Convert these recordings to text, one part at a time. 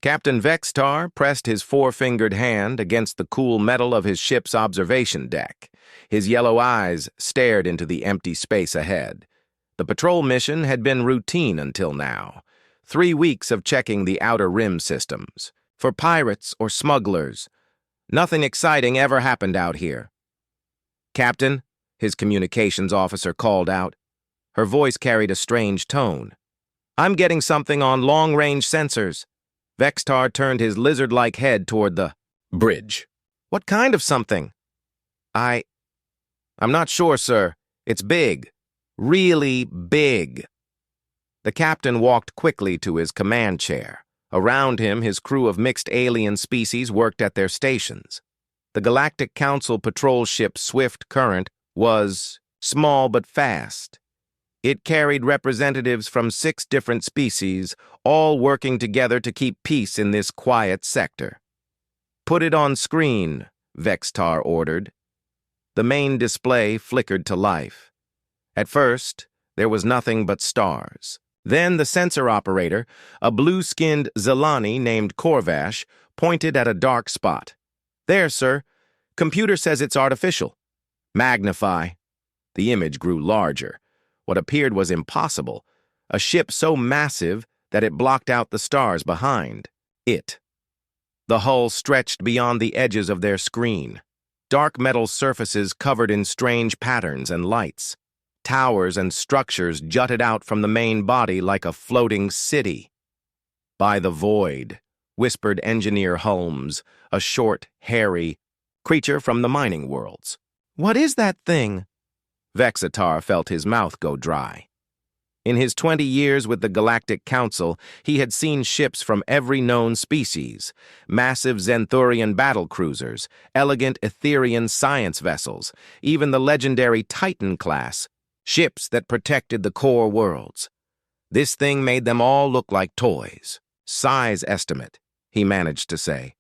Captain Vextar pressed his four-fingered hand against the cool metal of his ship's observation deck. His yellow eyes stared into the empty space ahead. The patrol mission had been routine until now. 3 weeks of checking the outer rim systems. For pirates or smugglers. Nothing exciting ever happened out here. "Captain," his communications officer called out. Her voice carried a strange tone. "I'm getting something on long-range sensors." Vextar turned his lizard-like head toward the bridge. "What kind of something?" I'm not sure, sir. It's big. Really big." The captain walked quickly to his command chair. Around him, his crew of mixed alien species worked at their stations. The Galactic Council patrol ship Swift Current was small but fast. It carried representatives from 6 different species, all working together to keep peace in this quiet sector. "Put it on screen," Vextar ordered. The main display flickered to life. At first, there was nothing but stars. Then the sensor operator, a blue-skinned Zelani named Corvash, pointed at a dark spot. "There, sir. Computer says it's artificial." "Magnify." The image grew larger. What appeared was impossible. A ship so massive that it blocked out the stars behind it. The hull stretched beyond the edges of their screen. Dark metal surfaces covered in strange patterns and lights. Towers and structures jutted out from the main body like a floating city. "By the void," whispered Engineer Holmes, a short, hairy creature from the mining worlds. "What is that thing?" Vextar felt his mouth go dry. In his 20 years with the Galactic Council, he had seen ships from every known species, massive Zenthurian battle cruisers, elegant Etherian science vessels, even the legendary Titan class, ships that protected the core worlds. This thing made them all look like toys. "Size estimate," he managed to say.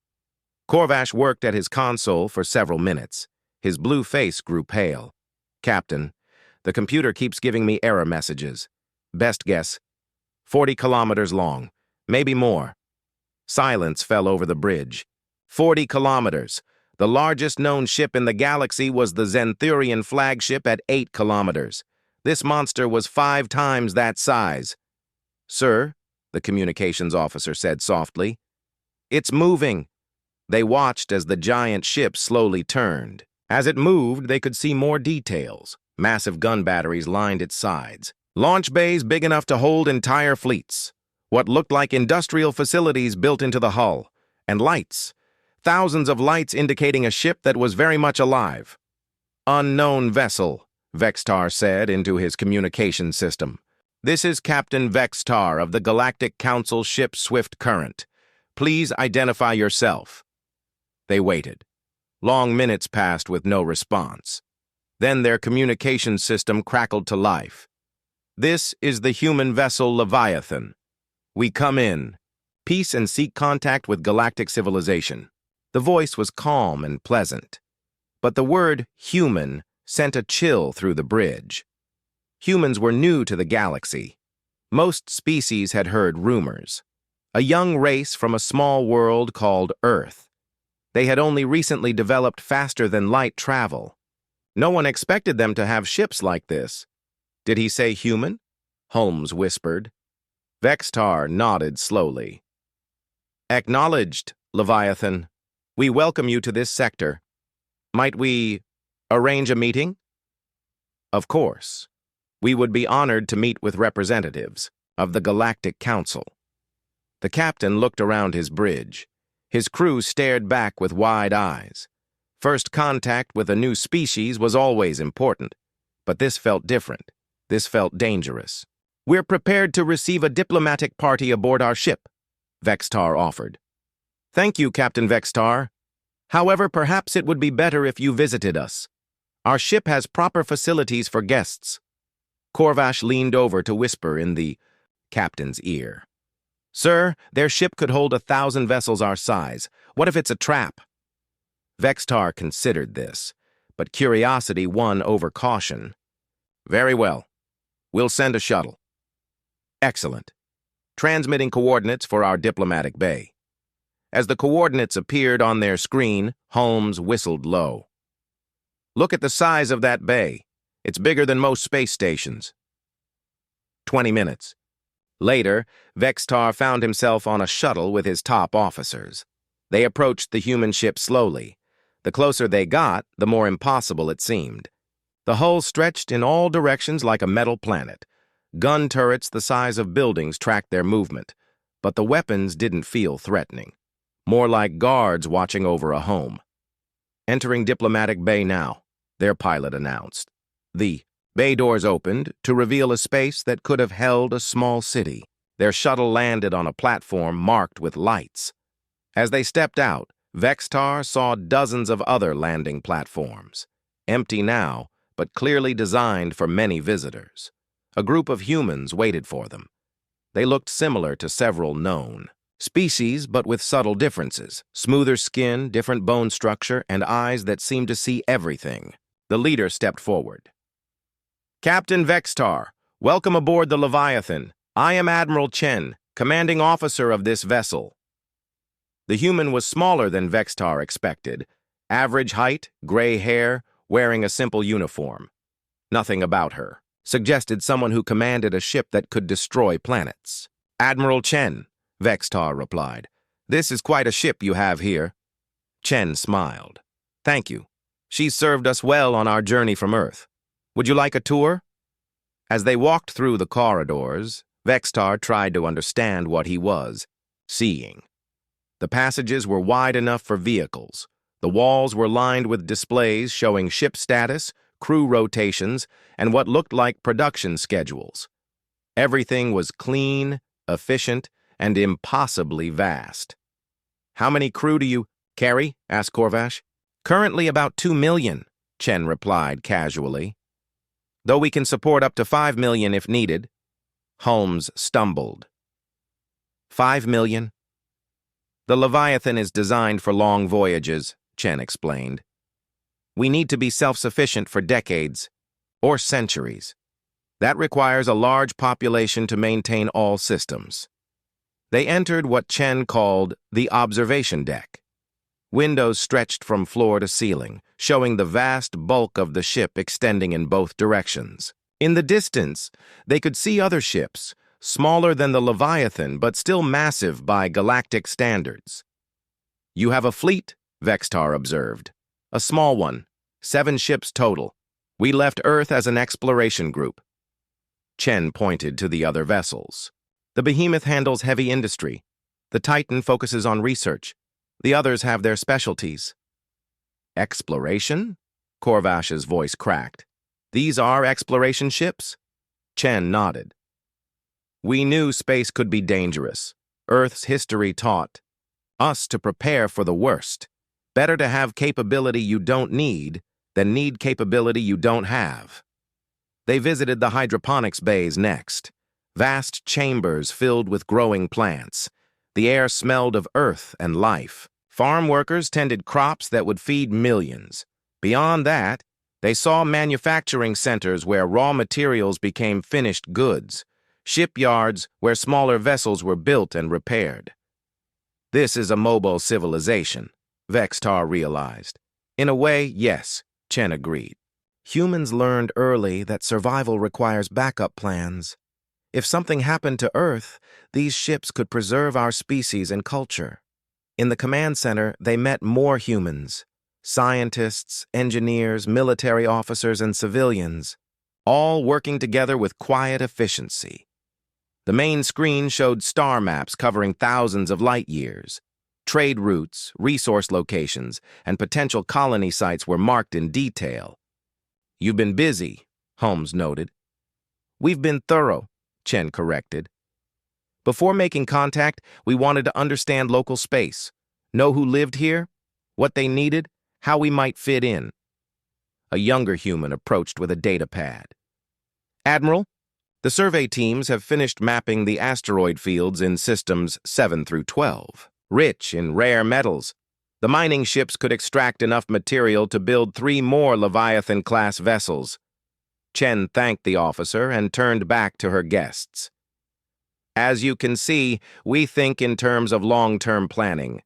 Corvash worked at his console for several minutes. His blue face grew pale. "Captain, the computer keeps giving me error messages. Best guess, 40 kilometers long, maybe more." Silence fell over the bridge. 40 kilometers. The largest known ship in the galaxy was the Zenthurian flagship at 8 kilometers. This monster was 5 times that size. "Sir," the communications officer said softly. "It's moving." They watched as the giant ship slowly turned. As it moved, they could see more details. Massive gun batteries lined its sides. Launch bays big enough to hold entire fleets. What looked like industrial facilities built into the hull. And lights. Thousands of lights indicating a ship that was very much alive. "Unknown vessel," Vextar said into his communication system. "This is Captain Vextar of the Galactic Council ship Swift Current. Please identify yourself." They waited. Long minutes passed with no response. Then their communication system crackled to life. "This is the human vessel Leviathan. We come in. Peace and seek contact with galactic civilization." The voice was calm and pleasant. But the word human sent a chill through the bridge. Humans were new to the galaxy. Most species had heard rumors. A young race from a small world called Earth. They had only recently developed faster-than-light travel. No one expected them to have ships like this. "Did he say human?" Holmes whispered. Vextar nodded slowly. "Acknowledged, Leviathan. We welcome you to this sector. Might we arrange a meeting?" "Of course. We would be honored to meet with representatives of the Galactic Council." The captain looked around his bridge. His crew stared back with wide eyes. First contact with a new species was always important, but this felt different. This felt dangerous. "We're prepared to receive a diplomatic party aboard our ship," Vextar offered. "Thank you, Captain Vextar. However, perhaps it would be better if you visited us. Our ship has proper facilities for guests." Corvash leaned over to whisper in the captain's ear. "Sir, their ship could hold 1,000 vessels our size. What if it's a trap?" Vextar considered this, but curiosity won over caution. "Very well. We'll send a shuttle." "Excellent. Transmitting coordinates for our diplomatic bay." As the coordinates appeared on their screen, Holmes whistled low. "Look at the size of that bay. It's bigger than most space stations." 20 minutes. Later, Vextar found himself on a shuttle with his top officers. They approached the human ship slowly. The closer they got, the more impossible it seemed. The hull stretched in all directions like a metal planet. Gun turrets the size of buildings tracked their movement, but the weapons didn't feel threatening. More like guards watching over a home. "Entering diplomatic bay now," their pilot announced. The bay doors opened to reveal a space that could have held a small city. Their shuttle landed on a platform marked with lights. As they stepped out, Vextar saw dozens of other landing platforms. Empty now, but clearly designed for many visitors. A group of humans waited for them. They looked similar to several known species, but with subtle differences. Smoother skin, different bone structure, and eyes that seemed to see everything. The leader stepped forward. "Captain Vextar, welcome aboard the Leviathan. I am Admiral Chen, commanding officer of this vessel." The human was smaller than Vextar expected. Average height, gray hair, wearing a simple uniform. Nothing about her suggested someone who commanded a ship that could destroy planets. "Admiral Chen," Vextar replied. "This is quite a ship you have here." Chen smiled. "Thank you. She's served us well on our journey from Earth. Would you like a tour?" As they walked through the corridors, Vextar tried to understand what he was seeing. The passages were wide enough for vehicles. The walls were lined with displays showing ship status, crew rotations, and what looked like production schedules. Everything was clean, efficient, and impossibly vast. "How many crew do you carry?" asked Corvash. "Currently about 2 million, Chen replied casually. "Though we can support up to 5 million if needed." Holmes stumbled. 5 million? "The Leviathan is designed for long voyages," Chen explained. "We need to be self-sufficient for decades, or centuries. That requires a large population to maintain all systems." They entered what Chen called the observation deck. Windows stretched from floor to ceiling, showing the vast bulk of the ship extending in both directions. In the distance, they could see other ships, smaller than the Leviathan but still massive by galactic standards. "You have a fleet," Vextar observed. "A small one, 7 ships total. We left Earth as an exploration group." Chen pointed to the other vessels. "The Behemoth handles heavy industry. The Titan focuses on research. The others have their specialties." "Exploration?" Corvash's voice cracked. "These are exploration ships?" Chen nodded. "We knew space could be dangerous. Earth's history taught us to prepare for the worst. Better to have capability you don't need than need capability you don't have." They visited the hydroponics bays next. Vast chambers filled with growing plants. The air smelled of earth and life. Farm workers tended crops that would feed millions. Beyond that, they saw manufacturing centers where raw materials became finished goods, shipyards where smaller vessels were built and repaired. "This is a mobile civilization," Vextar realized. "In a way, yes," Chen agreed. "Humans learned early that survival requires backup plans. If something happened to Earth, these ships could preserve our species and culture." In the command center, they met more humans. Scientists, engineers, military officers, and civilians, all working together with quiet efficiency. The main screen showed star maps covering thousands of light years. Trade routes, resource locations, and potential colony sites were marked in detail. "You've been busy," Holmes noted. "We've been thorough," Chen corrected. "Before making contact, we wanted to understand local space, know who lived here, what they needed, how we might fit in." A younger human approached with a data pad. "Admiral, the survey teams have finished mapping the asteroid fields in systems 7 through 12, rich in rare metals. The mining ships could extract enough material to build 3 more Leviathan-class vessels." Chen thanked the officer and turned back to her guests. "As you can see, we think in terms of long-term planning.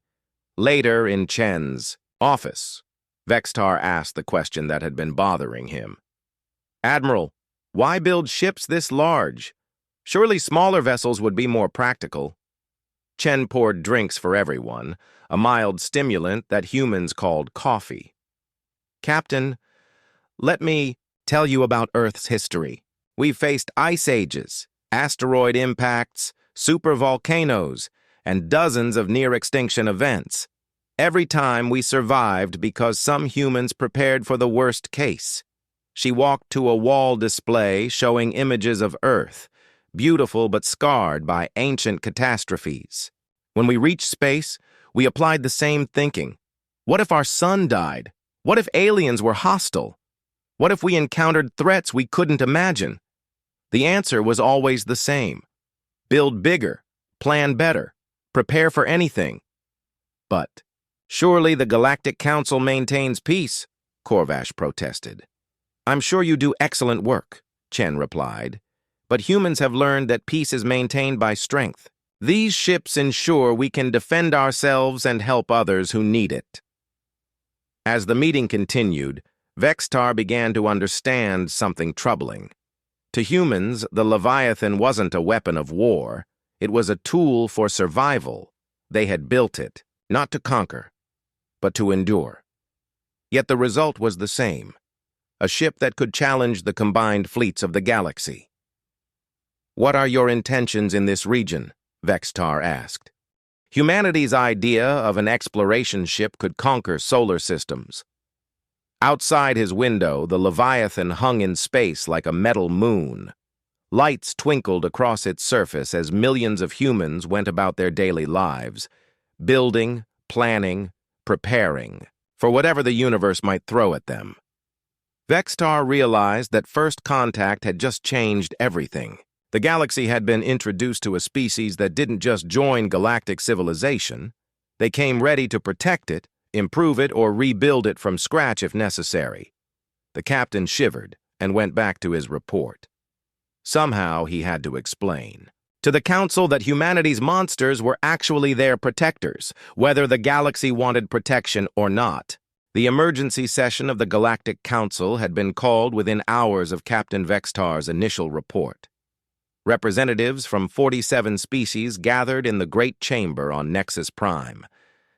Later, in Chen's office, Vextar asked the question that had been bothering him. "Admiral, why build ships this large? Surely smaller vessels would be more practical." Chen poured drinks for everyone, a mild stimulant that humans called coffee. "Captain, let me tell you about Earth's history. We've faced ice ages, asteroid impacts, supervolcanoes, and dozens of near-extinction events. Every time we survived because some humans prepared for the worst case." She walked to a wall display showing images of Earth, beautiful but scarred by ancient catastrophes. "When we reached space, we applied the same thinking. What if our sun died? What if aliens were hostile? What if we encountered threats we couldn't imagine? The answer was always the same. Build bigger, plan better, prepare for anything." "But surely the Galactic Council maintains peace," Corvash protested. "I'm sure you do excellent work," Chen replied, "but humans have learned that peace is maintained by strength. These ships ensure we can defend ourselves and help others who need it." As the meeting continued, Vextar began to understand something troubling. To humans, the Leviathan wasn't a weapon of war. It was a tool for survival. They had built it, not to conquer, but to endure. Yet the result was the same: a ship that could challenge the combined fleets of the galaxy. "What are your intentions in this region?" Vextar asked. Humanity's idea of an exploration ship could conquer solar systems. Outside his window, the Leviathan hung in space like a metal moon. Lights twinkled across its surface as millions of humans went about their daily lives, building, planning, preparing for whatever the universe might throw at them. Vextar realized that first contact had just changed everything. The galaxy had been introduced to a species that didn't just join galactic civilization. They came ready to protect it, improve it, or rebuild it from scratch if necessary. The captain shivered and went back to his report. Somehow he had to explain to the Council that humanity's monsters were actually their protectors, whether the galaxy wanted protection or not. The emergency session of the Galactic Council had been called within hours of Captain Vextar's initial report. Representatives from 47 species gathered in the Great Chamber on Nexus Prime.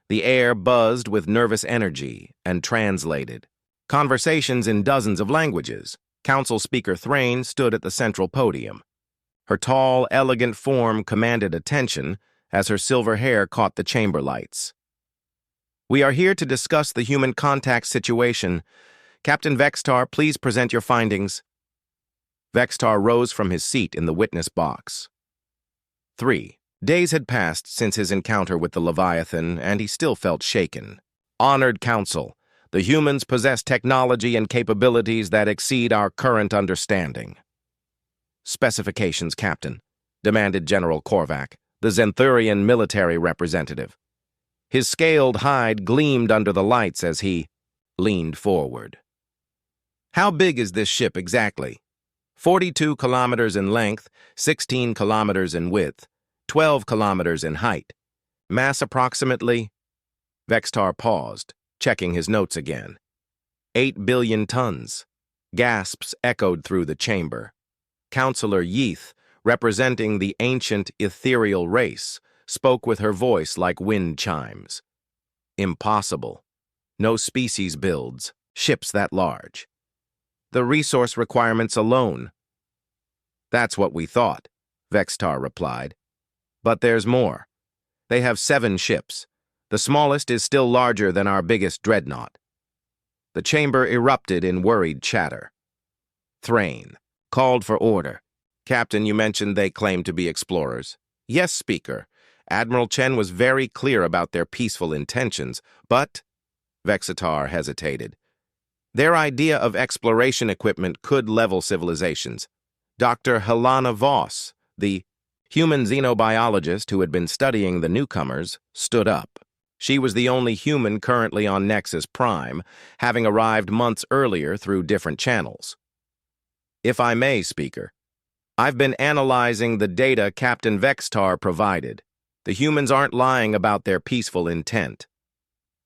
The air buzzed with nervous energy and translated. Conversations in dozens of languages. Council Speaker Thrain stood at the central podium. Her tall, elegant form commanded attention as her silver hair caught the chamber lights. "We are here to discuss the human contact situation. Captain Vextar, please present your findings." Vextar rose from his seat in the witness box. 3 days had passed since his encounter with the Leviathan, and he still felt shaken. "Honored Council, the humans possess technology and capabilities that exceed our current understanding." "Specifications, Captain," demanded General Korvac, the Zenthurian military representative. His scaled hide gleamed under the lights as he leaned forward. "How big is this ship exactly?" 42 kilometers in length, 16 kilometers in width, 12 kilometers in height. Mass approximately... Vextar paused, checking his notes again. 8 billion tons. Gasps echoed through the chamber. Councillor Yeath, representing the ancient ethereal race, spoke with her voice like wind chimes. "Impossible. No species builds ships that large. The resource requirements alone." "That's what we thought," Vextar replied. "But there's more. They have 7 ships. The smallest is still larger than our biggest dreadnought." The chamber erupted in worried chatter. Thrain called for order. "Captain, you mentioned they claim to be explorers." "Yes, Speaker. Admiral Chen was very clear about their peaceful intentions, but..." Vextar hesitated. "Their idea of exploration equipment could level civilizations." Dr. Helena Voss, the human xenobiologist who had been studying the newcomers, stood up. She was the only human currently on Nexus Prime, having arrived months earlier through different channels. "If I may, Speaker, I've been analyzing the data Captain Vextar provided. The humans aren't lying about their peaceful intent.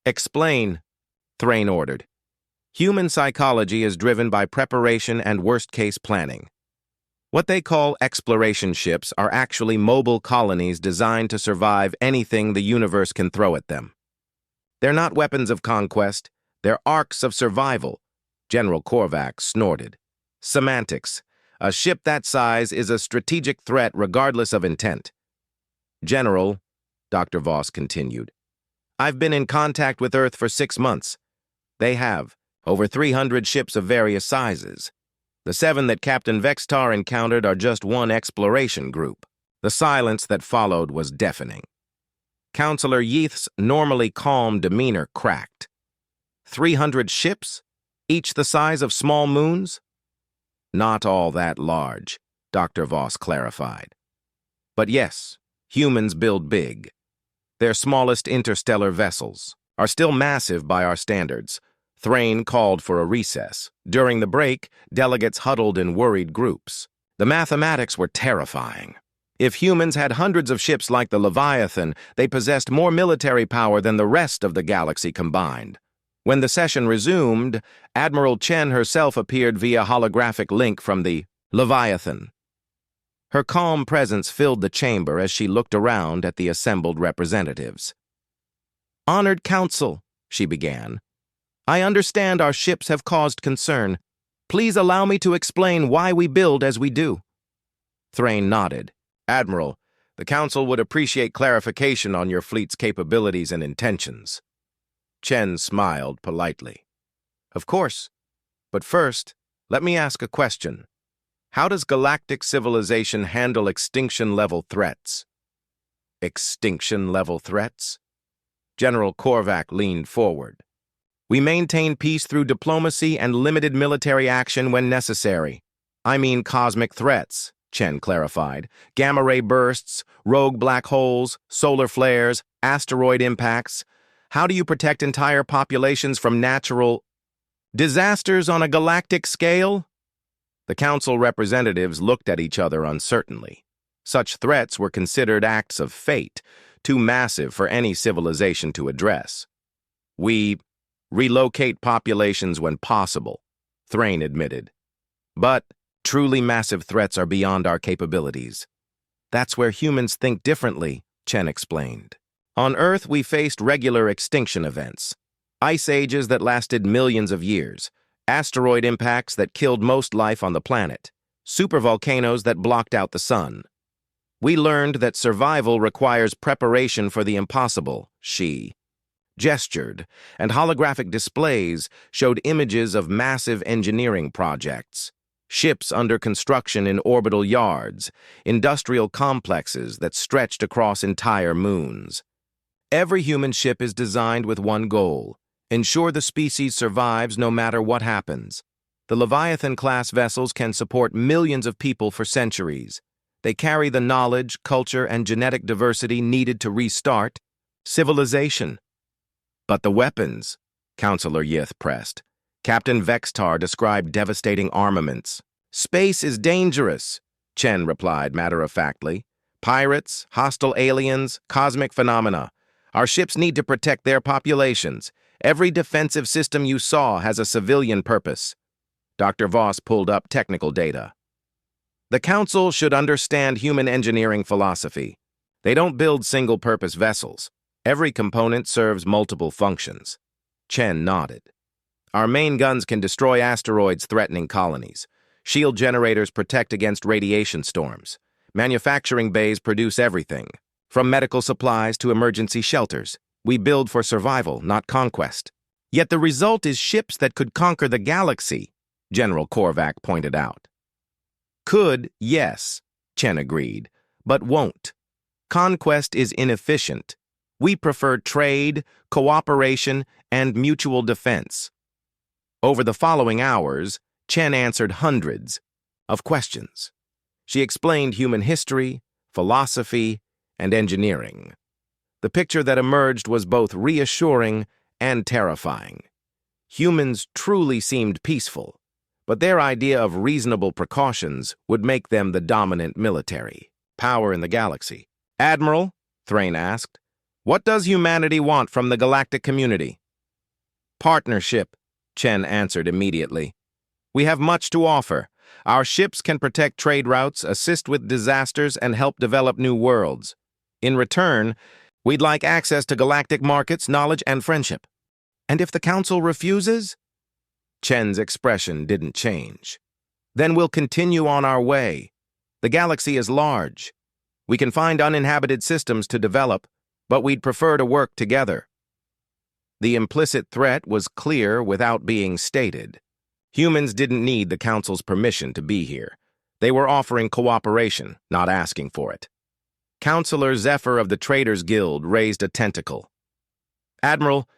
Explain, Thrain ordered. Human psychology is driven by preparation and worst-case planning. What they call exploration ships are actually mobile colonies designed to survive anything the universe can throw at them. They're not weapons of conquest, they're arcs of survival, General Korvac snorted. Semantics. A ship that size is a strategic threat regardless of intent. General, Dr. Voss continued, I've been in contact with Earth for 6 months. They have over 300 ships of various sizes. The 7 that Captain Vextar encountered are just one exploration group. The silence that followed was deafening. Counselor Yeath's normally calm demeanor cracked. 300 ships? Each the size of small moons? Not all that large, Dr. Voss clarified. But yes, humans build big. Their smallest interstellar vessels are still massive by our standards. Thrain called for a recess. During the break, delegates huddled in worried groups. The mathematics were terrifying. If humans had hundreds of ships like the Leviathan, they possessed more military power than the rest of the galaxy combined. When the session resumed, Admiral Chen herself appeared via holographic link from the Leviathan. Her calm presence filled the chamber as she looked around at the assembled representatives. Honored Council, she began. I understand our ships have caused concern. Please allow me to explain why we build as we do. Thrain nodded. Admiral, the Council would appreciate clarification on your fleet's capabilities and intentions. Chen smiled politely. Of course. But first, let me ask a question. How does galactic civilization handle extinction-level threats? Extinction-level threats? General Korvac leaned forward. We maintain peace through diplomacy and limited military action when necessary. I mean cosmic threats, Chen clarified. Gamma-ray bursts, rogue black holes, solar flares, asteroid impacts. How do you protect entire populations from natural disasters on a galactic scale? The Council representatives looked at each other uncertainly. Such threats were considered acts of fate, too massive for any civilization to address. We relocate populations when possible, Thrain admitted. But truly massive threats are beyond our capabilities. That's where humans think differently, Chen explained. On Earth, we faced regular extinction events. Ice ages that lasted millions of years. Asteroid impacts that killed most life on the planet. Supervolcanoes that blocked out the sun. We learned that survival requires preparation for the impossible, she gestured, and holographic displays showed images of massive engineering projects. Ships under construction in orbital yards, industrial complexes that stretched across entire moons. Every human ship is designed with one goal: ensure the species survives no matter what happens. The Leviathan-class vessels can support millions of people for centuries. They carry the knowledge, culture, and genetic diversity needed to restart civilization. But the weapons, Counselor Yeath pressed. Captain Vextar described devastating armaments. Space is dangerous, Chen replied matter-of-factly. Pirates, hostile aliens, cosmic phenomena. Our ships need to protect their populations. Every defensive system you saw has a civilian purpose. Dr. Voss pulled up technical data. The Council should understand human engineering philosophy. They don't build single-purpose vessels. Every component serves multiple functions. Chen nodded. Our main guns can destroy asteroids threatening colonies. Shield generators protect against radiation storms. Manufacturing bays produce everything, from medical supplies to emergency shelters. We build for survival, not conquest. Yet the result is ships that could conquer the galaxy, General Korvac pointed out. Could, yes, Chen agreed, but won't. Conquest is inefficient. We prefer trade, cooperation, and mutual defense. Over the following hours, Chen answered hundreds of questions. She explained human history, philosophy, and engineering. The picture that emerged was both reassuring and terrifying. Humans truly seemed peaceful, but their idea of reasonable precautions would make them the dominant military power in the galaxy. Admiral, Thrain asked, What does humanity want from the galactic community? Partnership, Chen answered immediately. We have much to offer. Our ships can protect trade routes, assist with disasters, and help develop new worlds. In return, we'd like access to galactic markets, knowledge, and friendship. And if the Council refuses? Chen's expression didn't change. Then we'll continue on our way. The galaxy is large. We can find uninhabited systems to develop, but we'd prefer to work together. The implicit threat was clear without being stated. Humans didn't need the Council's permission to be here. They were offering cooperation, not asking for it. Counselor Zephyr of the Traders Guild raised a tentacle. Admiral,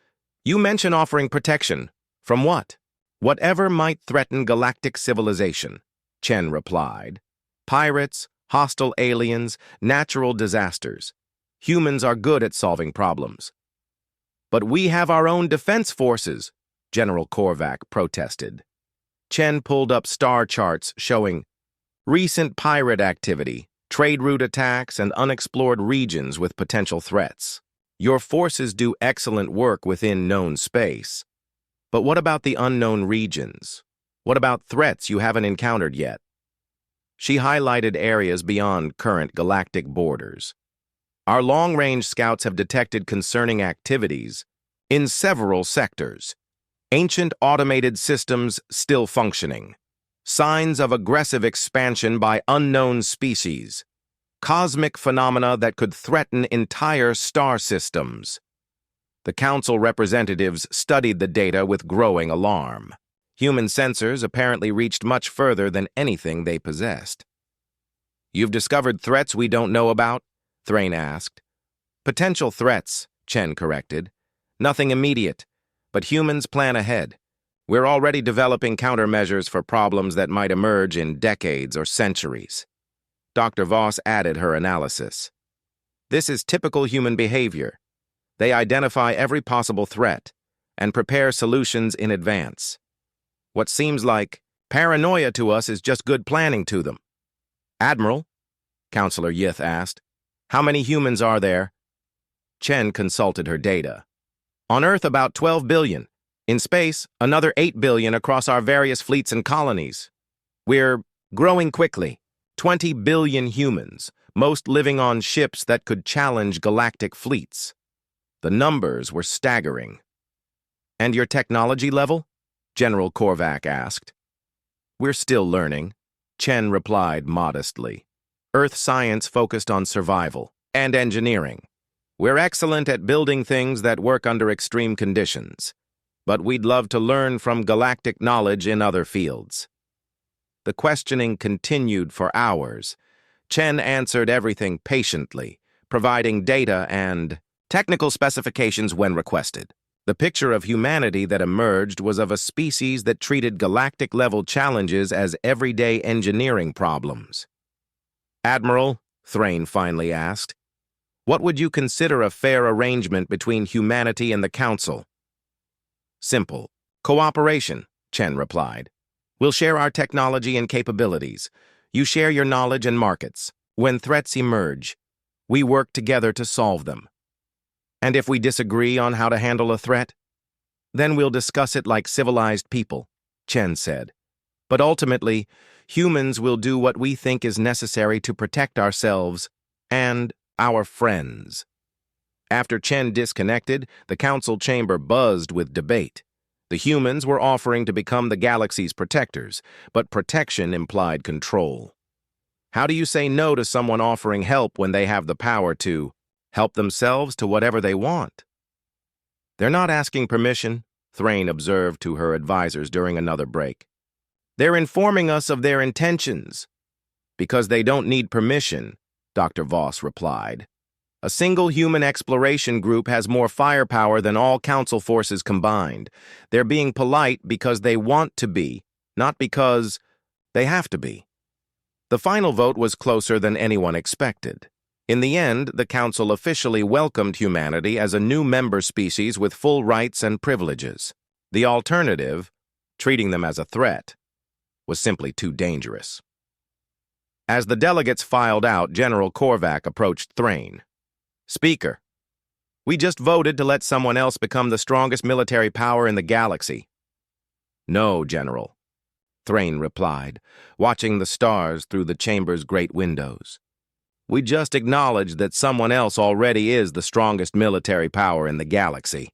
you mention offering protection. From what? Whatever might threaten galactic civilization, Chen replied. Pirates, hostile aliens, natural disasters. Humans are good at solving problems. But we have our own defense forces, General Korvac protested. Chen pulled up star charts showing recent pirate activity, trade route attacks, and unexplored regions with potential threats. Your forces do excellent work within known space. But what about the unknown regions? What about threats you haven't encountered yet? She highlighted areas beyond current galactic borders. Our long-range scouts have detected concerning activities in several sectors. Ancient automated systems still functioning. Signs of aggressive expansion by unknown species. Cosmic phenomena that could threaten entire star systems. The Council representatives studied the data with growing alarm. Human sensors apparently reached much further than anything they possessed. You've discovered threats we don't know about? Thrain asked. Potential threats, Chen corrected. Nothing immediate, but humans plan ahead. We're already developing countermeasures for problems that might emerge in decades or centuries. Dr. Voss added her analysis. This is typical human behavior. They identify every possible threat and prepare solutions in advance. What seems like paranoia to us is just good planning to them. Admiral, Counselor Yith asked, how many humans are there? Chen consulted her data. On Earth, about 12 billion. In space, another 8 billion across our various fleets and colonies. We're growing quickly. 20 billion humans, most living on ships that could challenge galactic fleets. The numbers were staggering. And your technology level? General Korvac asked. We're still learning, Chen replied modestly. Earth science focused on survival and engineering. We're excellent at building things that work under extreme conditions, but we'd love to learn from galactic knowledge in other fields. The questioning continued for hours. Chen answered everything patiently, providing data and technical specifications when requested. The picture of humanity that emerged was of a species that treated galactic-level challenges as everyday engineering problems. Admiral, Thrain finally asked, what would you consider a fair arrangement between humanity and the Council? Simple. Cooperation, Chen replied. We'll share our technology and capabilities. You share your knowledge and markets. When threats emerge, we work together to solve them. And if we disagree on how to handle a threat, then we'll discuss it like civilized people, Chen said. But ultimately, humans will do what we think is necessary to protect ourselves and our friends. After Chen disconnected, the Council chamber buzzed with debate. The humans were offering to become the galaxy's protectors, but protection implied control. How do you say no to someone offering help when they have the power to help themselves to whatever they want? They're not asking permission, Thrain observed to her advisors during another break. They're informing us of their intentions. Because they don't need permission, Dr. Voss replied. A single human exploration group has more firepower than all Council forces combined. They're being polite because they want to be, not because they have to be. The final vote was closer than anyone expected. In the end, the Council officially welcomed humanity as a new member species with full rights and privileges. The alternative, treating them as a threat, was simply too dangerous. As the delegates filed out, General Korvac approached Thrain. Speaker, We just voted to let someone else become the strongest military power in the galaxy. No, General, Thrain replied, watching the stars through the chamber's great windows. We just acknowledged that someone else already is the strongest military power in the galaxy.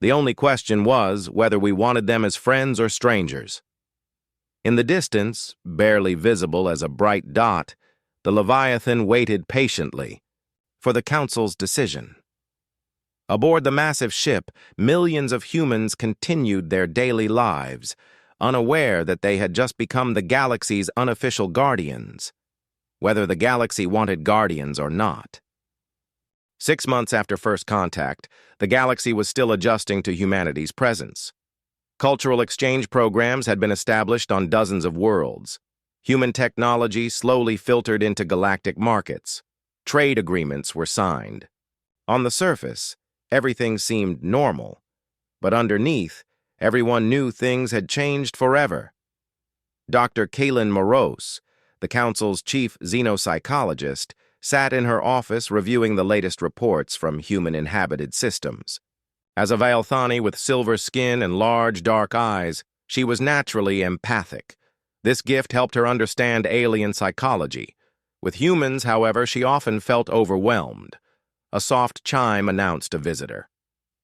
The only question was whether we wanted them as friends or strangers. In the distance, barely visible as a bright dot, the Leviathan waited patiently for the Council's decision. Aboard the massive ship, millions of humans continued their daily lives, unaware that they had just become the galaxy's unofficial guardians, whether the galaxy wanted guardians or not. 6 months after first contact, the galaxy was still adjusting to humanity's presence. Cultural exchange programs had been established on dozens of worlds. Human technology slowly filtered into galactic markets. Trade agreements were signed. On the surface, everything seemed normal, but underneath, everyone knew things had changed forever. Dr. Kaylin Morose, the Council's chief xenopsychologist, sat in her office reviewing the latest reports from human-inhabited systems. As a Vailthani with silver skin and large, dark eyes, she was naturally empathic. This gift helped her understand alien psychology. With humans, however, she often felt overwhelmed. A soft chime announced a visitor.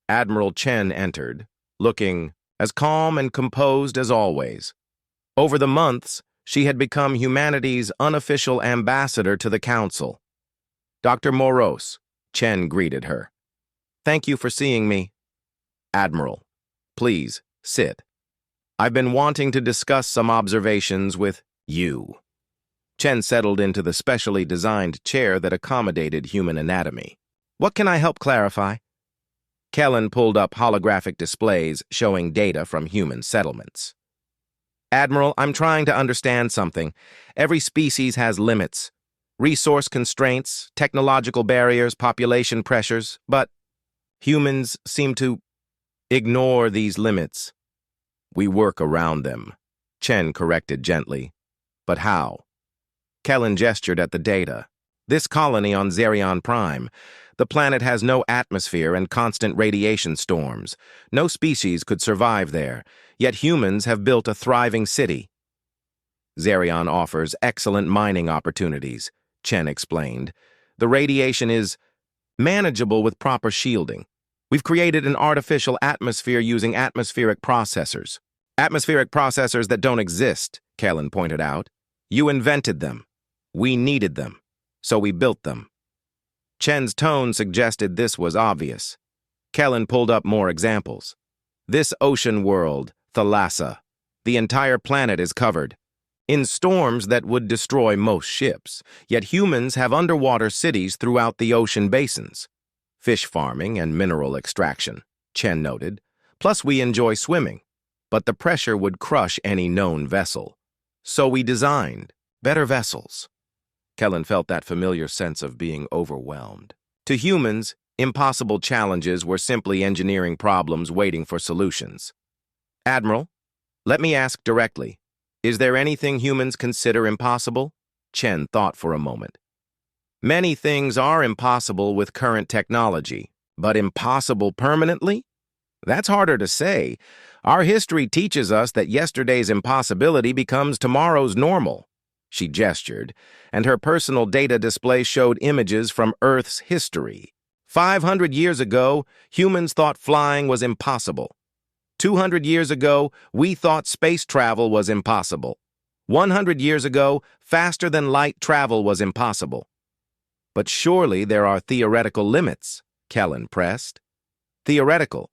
Admiral Chen entered, looking as calm and composed as always. Over the months, she had become humanity's unofficial ambassador to the Council. Dr. Morose, Chen greeted her. Thank you for seeing me. Admiral, please sit. I've been wanting to discuss some observations with you. Chen settled into the specially designed chair that accommodated human anatomy. What can I help clarify? Kellen pulled up holographic displays showing data from human settlements. Admiral, I'm trying to understand something. Every species has limits. Resource constraints, technological barriers, population pressures, but humans seem to ignore these limits. We work around them, Chen corrected gently. But how? Kellen gestured at the data. This colony on Xerion Prime. The planet has no atmosphere and constant radiation storms. No species could survive there, yet humans have built a thriving city. Xerion offers excellent mining opportunities, Chen explained. The radiation is manageable with proper shielding. We've created an artificial atmosphere using atmospheric processors. Atmospheric processors that don't exist, Kellen pointed out. You invented them. We needed them, so we built them. Chen's tone suggested this was obvious. Kellen pulled up more examples. This ocean world, Thalassa. The entire planet is covered in storms that would destroy most ships, yet humans have underwater cities throughout the ocean basins. Fish farming and mineral extraction, Chen noted. Plus we enjoy swimming, but the pressure would crush any known vessel. So we designed better vessels. Kellen felt that familiar sense of being overwhelmed. To humans, impossible challenges were simply engineering problems waiting for solutions. Admiral, let me ask directly, is there anything humans consider impossible? Chen thought for a moment. Many things are impossible with current technology, but impossible permanently? That's harder to say. Our history teaches us that yesterday's impossibility becomes tomorrow's normal. She gestured, and her personal data display showed images from Earth's history. 500 years ago, humans thought flying was impossible. 200 years ago, we thought space travel was impossible. 100 years ago, faster-than-light travel was impossible. But surely there are theoretical limits, Kellen pressed. Theoretical.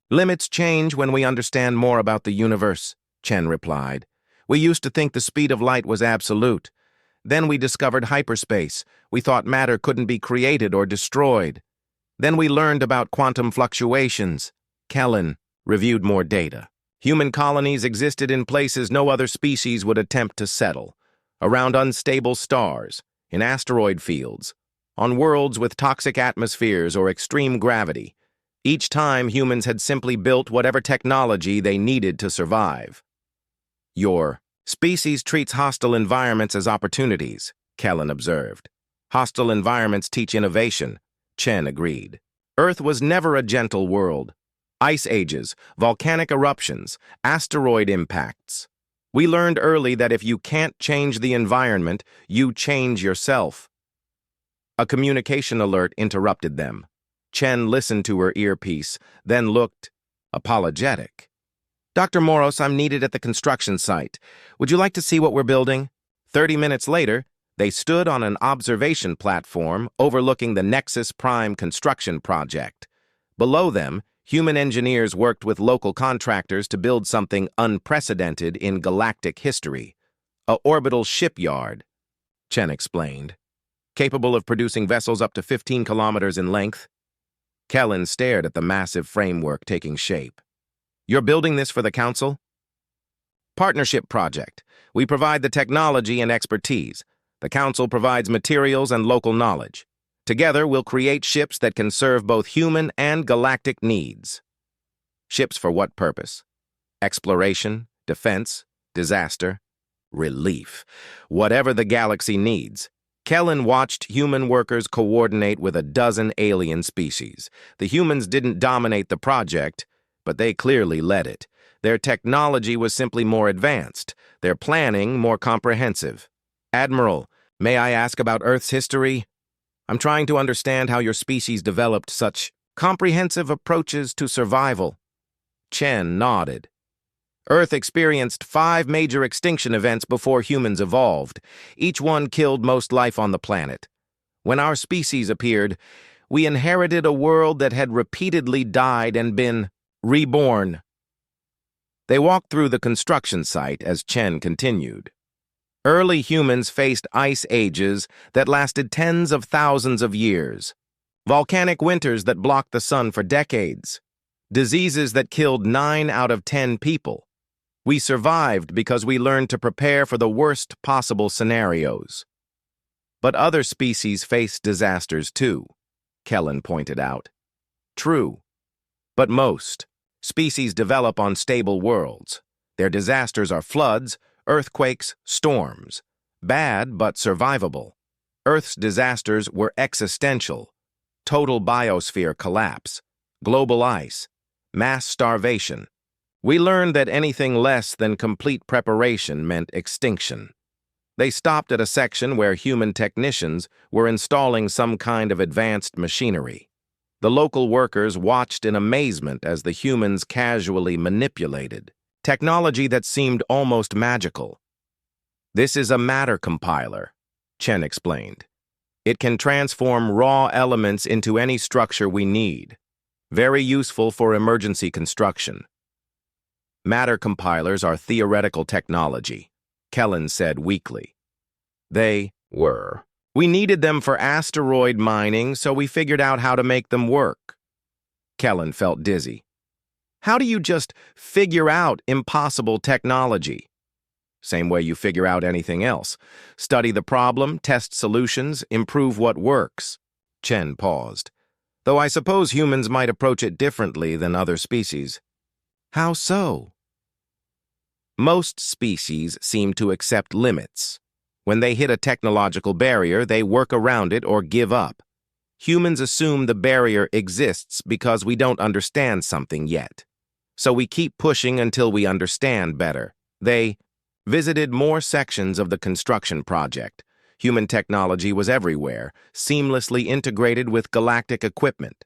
Limits change when we understand more about the universe, Chen replied. We used to think the speed of light was absolute. Then we discovered hyperspace. We thought matter couldn't be created or destroyed. Then we learned about quantum fluctuations. Kellen reviewed more data. Human colonies existed in places no other species would attempt to settle. Around unstable stars, in asteroid fields, on worlds with toxic atmospheres or extreme gravity. Each time, humans had simply built whatever technology they needed to survive. Your species treats hostile environments as opportunities, Kellen observed. Hostile environments teach innovation, Chen agreed. Earth was never a gentle world. Ice ages, volcanic eruptions, asteroid impacts. We learned early that if you can't change the environment, you change yourself. A communication alert interrupted them. Chen listened to her earpiece, then looked apologetic. Dr. Moros, I'm needed at the construction site. Would you like to see what we're building? 30 minutes later, they stood on an observation platform overlooking the Nexus Prime construction project. Below them, human engineers worked with local contractors to build something unprecedented in galactic history. A orbital shipyard, Chen explained, capable of producing vessels up to 15 kilometers in length. Kellen stared at the massive framework taking shape. You're building this for the Council? Partnership project. We provide the technology and expertise. The Council provides materials and local knowledge. Together, we'll create ships that can serve both human and galactic needs. Ships for what purpose? Exploration, defense, disaster, relief. Whatever the galaxy needs. Kellen watched human workers coordinate with a dozen alien species. The humans didn't dominate the project, but they clearly led it. Their technology was simply more advanced, their planning more comprehensive. Admiral, may I ask about Earth's history? I'm trying to understand how your species developed such comprehensive approaches to survival. Chen nodded. Earth experienced 5 major extinction events before humans evolved. Each one killed most life on the planet. When our species appeared, we inherited a world that had repeatedly died and been reborn. They walked through the construction site as Chen continued. Early humans faced ice ages that lasted tens of thousands of years, volcanic winters that blocked the sun for decades, diseases that killed 9 out of 10 people. We survived because we learned to prepare for the worst possible scenarios. But other species faced disasters too, Kellen pointed out. True, but most species develop on stable worlds. Their disasters are floods, earthquakes, storms. Bad, but survivable. Earth's disasters were existential. Total biosphere collapse, global ice, mass starvation. We learned that anything less than complete preparation meant extinction. They stopped at a section where human technicians were installing some kind of advanced machinery. The local workers watched in amazement as the humans casually manipulated technology that seemed almost magical. This is a matter compiler, Chen explained. It can transform raw elements into any structure we need. Very useful for emergency construction. Matter compilers are theoretical technology, Kellen said weakly. They were. We needed them for asteroid mining, so we figured out how to make them work. Kellen felt dizzy. How do you just figure out impossible technology? Same way you figure out anything else. Study the problem, test solutions, improve what works. Chen paused. Though I suppose humans might approach it differently than other species. How so? Most species seem to accept limits. When they hit a technological barrier, they work around it or give up. Humans assume the barrier exists because we don't understand something yet. So we keep pushing until we understand better. They visited more sections of the construction project. Human technology was everywhere, seamlessly integrated with galactic equipment.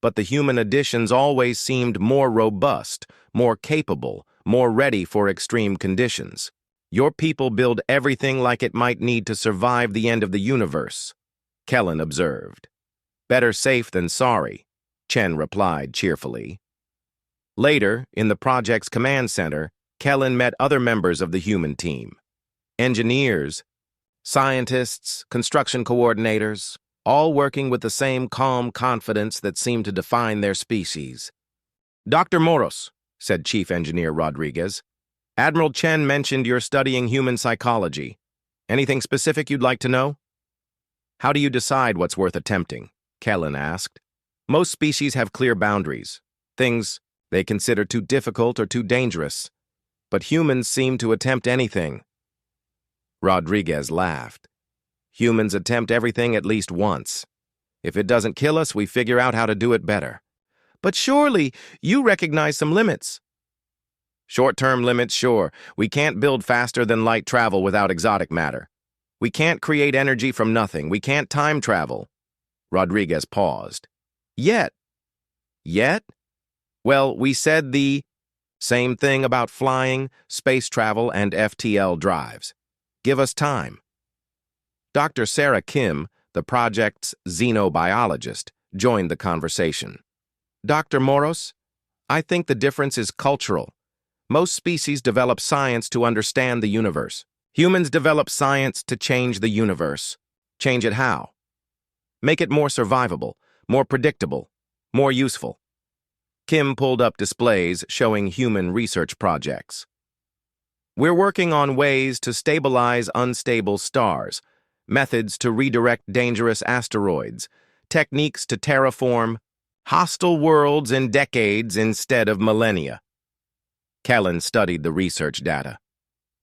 But the human additions always seemed more robust, more capable, more ready for extreme conditions. Your people build everything like it might need to survive the end of the universe, Kellen observed. Better safe than sorry, Chen replied cheerfully. Later, in the project's command center, Kellen met other members of the human team. Engineers, scientists, construction coordinators, all working with the same calm confidence that seemed to define their species. Dr. Moros, said Chief Engineer Rodriguez, Admiral Chen mentioned you're studying human psychology. Anything specific you'd like to know? How do you decide what's worth attempting? Kellen asked. Most species have clear boundaries, things they consider too difficult or too dangerous. But humans seem to attempt anything. Rodriguez laughed. Humans attempt everything at least once. If it doesn't kill us, we figure out how to do it better. But surely you recognize some limits. Short-term limits, sure. We can't build faster than light travel without exotic matter. We can't create energy from nothing. We can't time travel. Rodriguez paused. Yet? Well, we said the same thing about flying, space travel, and FTL drives. Give us time. Dr. Sarah Kim, the project's xenobiologist, joined the conversation. Dr. Moros, I think the difference is cultural. Most species develop science to understand the universe. Humans develop science to change the universe. Change it how? Make it more survivable, more predictable, more useful. Kim pulled up displays showing human research projects. We're working on ways to stabilize unstable stars, methods to redirect dangerous asteroids, techniques to terraform hostile worlds in decades instead of millennia. Kellen studied the research data.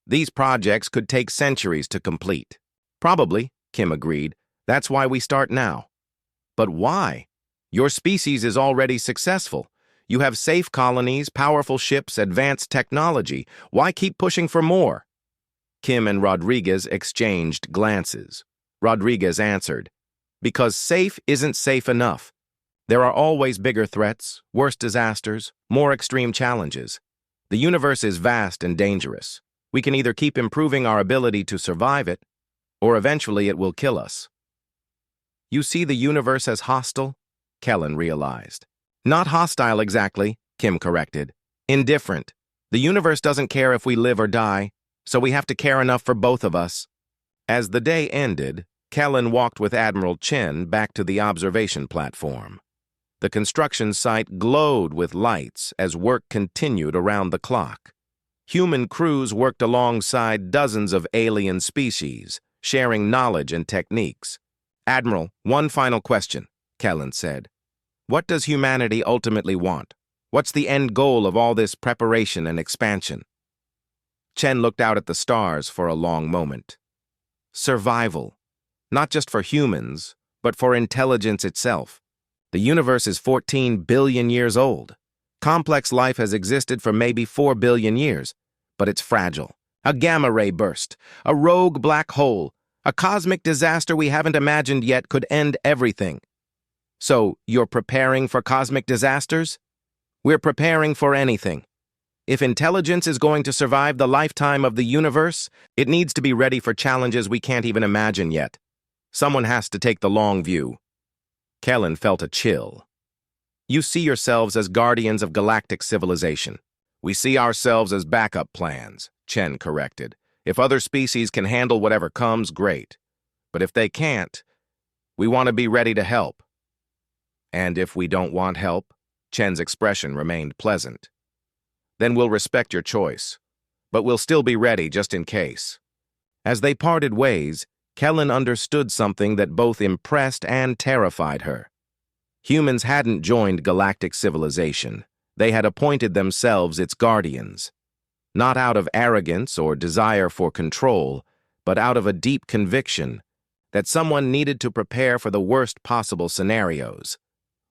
These projects could take centuries to complete. Probably, Kim agreed. That's why we start now. But why? Your species is already successful. You have safe colonies, powerful ships, advanced technology. Why keep pushing for more? Kim and Rodriguez exchanged glances. Rodriguez answered, because safe isn't safe enough. There are always bigger threats, worse disasters, more extreme challenges. The universe is vast and dangerous. We can either keep improving our ability to survive it, or eventually it will kill us. You see the universe as hostile? Kellen realized. Not hostile exactly, Kim corrected. Indifferent. The universe doesn't care if we live or die, so we have to care enough for both of us. As the day ended, Kellen walked with Admiral Chen back to the observation platform. The construction site glowed with lights as work continued around the clock. Human crews worked alongside dozens of alien species, sharing knowledge and techniques. Admiral, one final question, Kellen said. What does humanity ultimately want? What's the end goal of all this preparation and expansion? Chen looked out at the stars for a long moment. Survival. Not just for humans, but for intelligence itself. The universe is 14 billion years old. Complex life has existed for maybe 4 billion years, but it's fragile. A gamma ray burst, a rogue black hole, a cosmic disaster we haven't imagined yet could end everything. So, you're preparing for cosmic disasters? We're preparing for anything. If intelligence is going to survive the lifetime of the universe, it needs to be ready for challenges we can't even imagine yet. Someone has to take the long view. Kellen felt a chill. You see yourselves as guardians of galactic civilization. We see ourselves as backup plans, Chen corrected. If other species can handle whatever comes, great. But if they can't, we want to be ready to help. And if we don't want help, Chen's expression remained pleasant. Then we'll respect your choice, but we'll still be ready just in case. As they parted ways, Kellen understood something that both impressed and terrified her. Humans hadn't joined galactic civilization. They had appointed themselves its guardians. Not out of arrogance or desire for control, but out of a deep conviction that someone needed to prepare for the worst possible scenarios.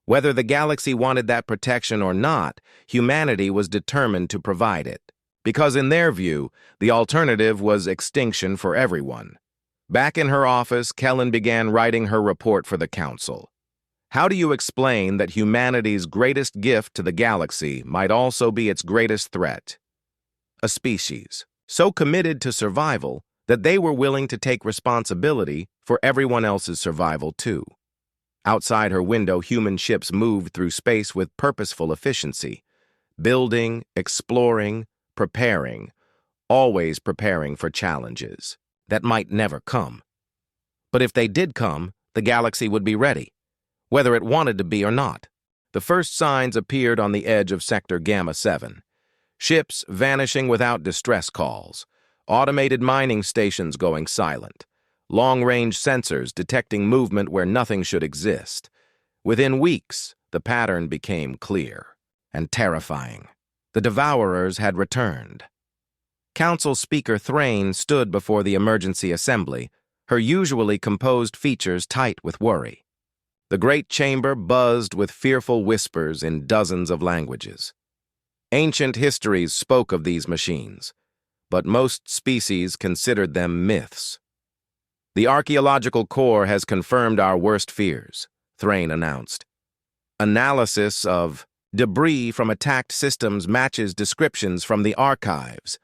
Whether the galaxy wanted that protection or not, humanity was determined to provide it. Because in their view, the alternative was extinction for everyone. Back in her office, Kellen began writing her report for the Council. How do you explain that humanity's greatest gift to the galaxy might also be its greatest threat? A species so committed to survival that they were willing to take responsibility for everyone else's survival too. Outside her window, human ships moved through space with purposeful efficiency, building, exploring, preparing, always preparing for challenges that might never come. But if they did come, the galaxy would be ready, whether it wanted to be or not. The first signs appeared on the edge of Sector Gamma 7. Ships vanishing without distress calls, automated mining stations going silent, long-range sensors detecting movement where nothing should exist. Within weeks, the pattern became clear and terrifying. The Devourers had returned. Council Speaker Thrain stood before the emergency assembly, her usually composed features tight with worry. The great chamber buzzed with fearful whispers in dozens of languages. Ancient histories spoke of these machines, but most species considered them myths. The archaeological core has confirmed our worst fears, Thrain announced. Analysis of debris from attacked systems matches descriptions from the archives,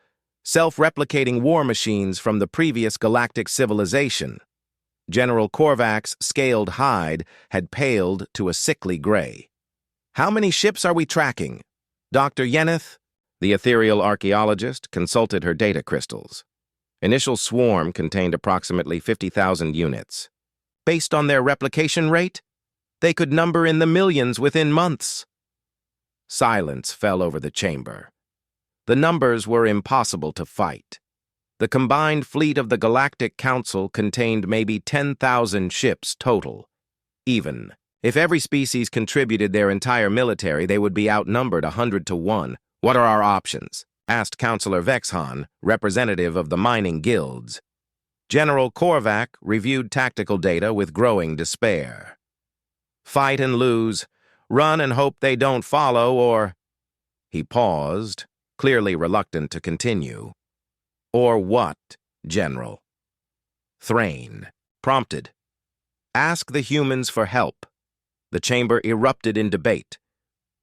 self-replicating war machines from the previous galactic civilization. General Korvac's scaled hide had paled to a sickly gray. How many ships are we tracking? Dr. Yeneth, the ethereal archaeologist, consulted her data crystals. Initial swarm contained approximately 50,000 units. Based on their replication rate, they could number in the millions within months. Silence fell over the chamber. The numbers were impossible to fight. The combined fleet of the Galactic Council contained maybe 10,000 ships total. Even if every species contributed their entire military, they would be outnumbered 100 to 1. What are our options? Asked Councillor Vexhan, representative of the mining guilds. General Korvac reviewed tactical data with growing despair. Fight and lose, run and hope they don't follow, or... He paused, clearly reluctant to continue. Or what, General? Thrain prompted. Ask the humans for help. The chamber erupted in debate.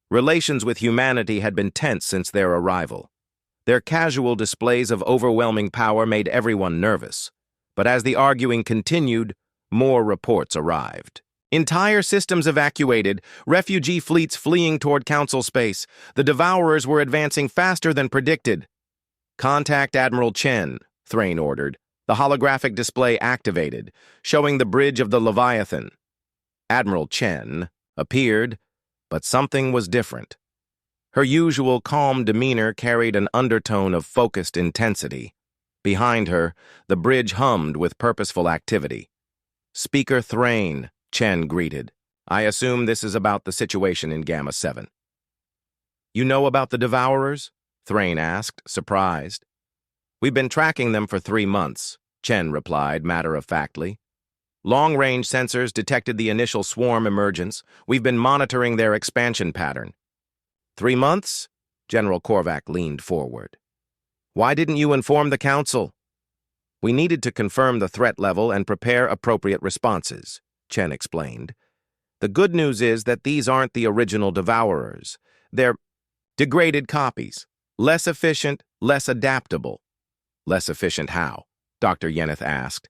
Relations with humanity had been tense since their arrival. Their casual displays of overwhelming power made everyone nervous. But as the arguing continued, more reports arrived. Entire systems evacuated, refugee fleets fleeing toward Council space. The Devourers were advancing faster than predicted. Contact Admiral Chen, Thrain ordered. The holographic display activated, showing the bridge of the Leviathan. Admiral Chen appeared, but something was different. Her usual calm demeanor carried an undertone of focused intensity. Behind her, the bridge hummed with purposeful activity. Speaker Thrain, Chen greeted. I assume this is about the situation in Gamma 7. You know about the Devourers? Thrain asked, surprised. We've been tracking them for 3 months, Chen replied matter-of-factly. Long-range sensors detected the initial swarm emergence. We've been monitoring their expansion pattern. 3 months? General Korvac leaned forward. Why didn't you inform the Council? We needed to confirm the threat level and prepare appropriate responses, Chen explained. The good news is that these aren't the original Devourers. They're degraded copies. Less efficient, less adaptable. Less efficient how? Dr. Yeneth asked.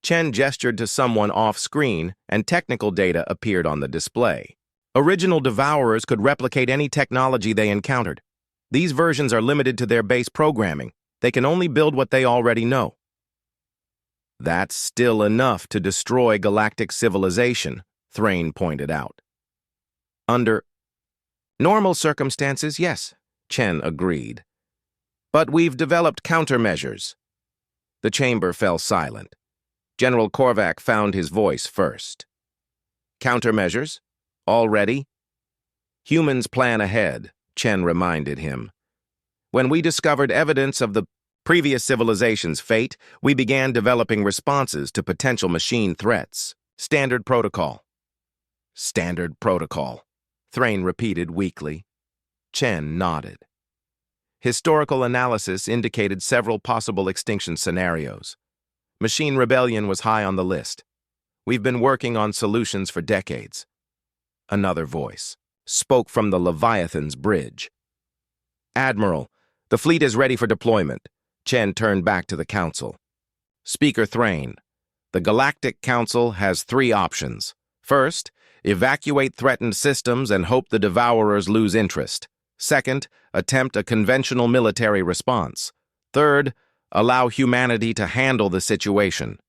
Chen gestured to someone off-screen, and technical data appeared on the display. Original Devourers could replicate any technology they encountered. These versions are limited to their base programming. They can only build what they already know. That's still enough to destroy galactic civilization, Thrain pointed out. Under normal circumstances, yes, Chen agreed. But we've developed countermeasures. The chamber fell silent. General Korvac found his voice first. Countermeasures? Already? Humans plan ahead, Chen reminded him. When we discovered evidence of the previous civilization's fate, we began developing responses to potential machine threats. Standard protocol. Standard protocol, Thrain repeated weakly. Chen nodded. Historical analysis indicated several possible extinction scenarios. Machine rebellion was high on the list. We've been working on solutions for decades. Another voice spoke from the Leviathan's bridge. Admiral, the fleet is ready for deployment. Chen turned back to the Council. Speaker Thrain, the Galactic Council has 3 options. First, evacuate threatened systems and hope the Devourers lose interest. Second, attempt a conventional military response. Third, allow humanity to handle the situation.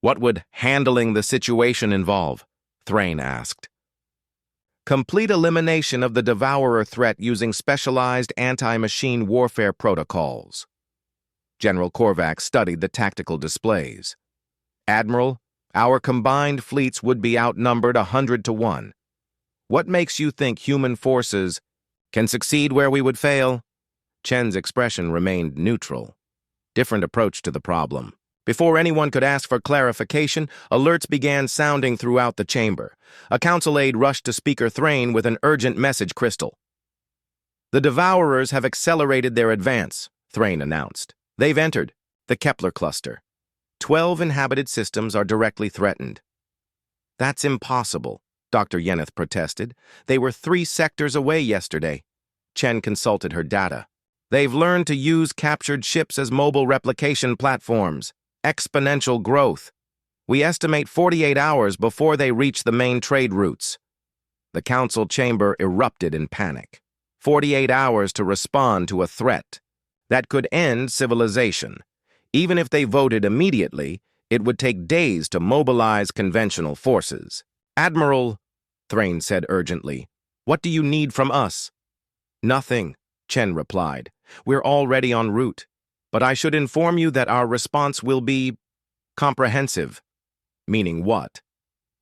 What would handling the situation involve? Thrain asked. Complete elimination of the Devourer threat using specialized anti-machine warfare protocols. General Korvac studied the tactical displays. Admiral, our combined fleets would be outnumbered 100 to 1. What makes you think human forces can succeed where we would fail? Chen's expression remained neutral. Different approach to the problem. Before anyone could ask for clarification, alerts began sounding throughout the chamber. A council aide rushed to Speaker Thrain with an urgent message crystal. "The Devourers have accelerated their advance," Thrain announced. "They've entered the Kepler cluster. 12 inhabited systems are directly threatened." "That's impossible," Dr. Yeneth protested. "They were 3 sectors away yesterday." Chen consulted her data. "They've learned to use captured ships as mobile replication platforms. Exponential growth. We estimate 48 hours before they reach the main trade routes." The council chamber erupted in panic. 48 hours to respond to a threat that could end civilization. Even if they voted immediately, it would take days to mobilize conventional forces. "Admiral," Thrain said urgently, "what do you need from us?" "Nothing," Chen replied. "We're already en route. But I should inform you that our response will be comprehensive." "Meaning what?"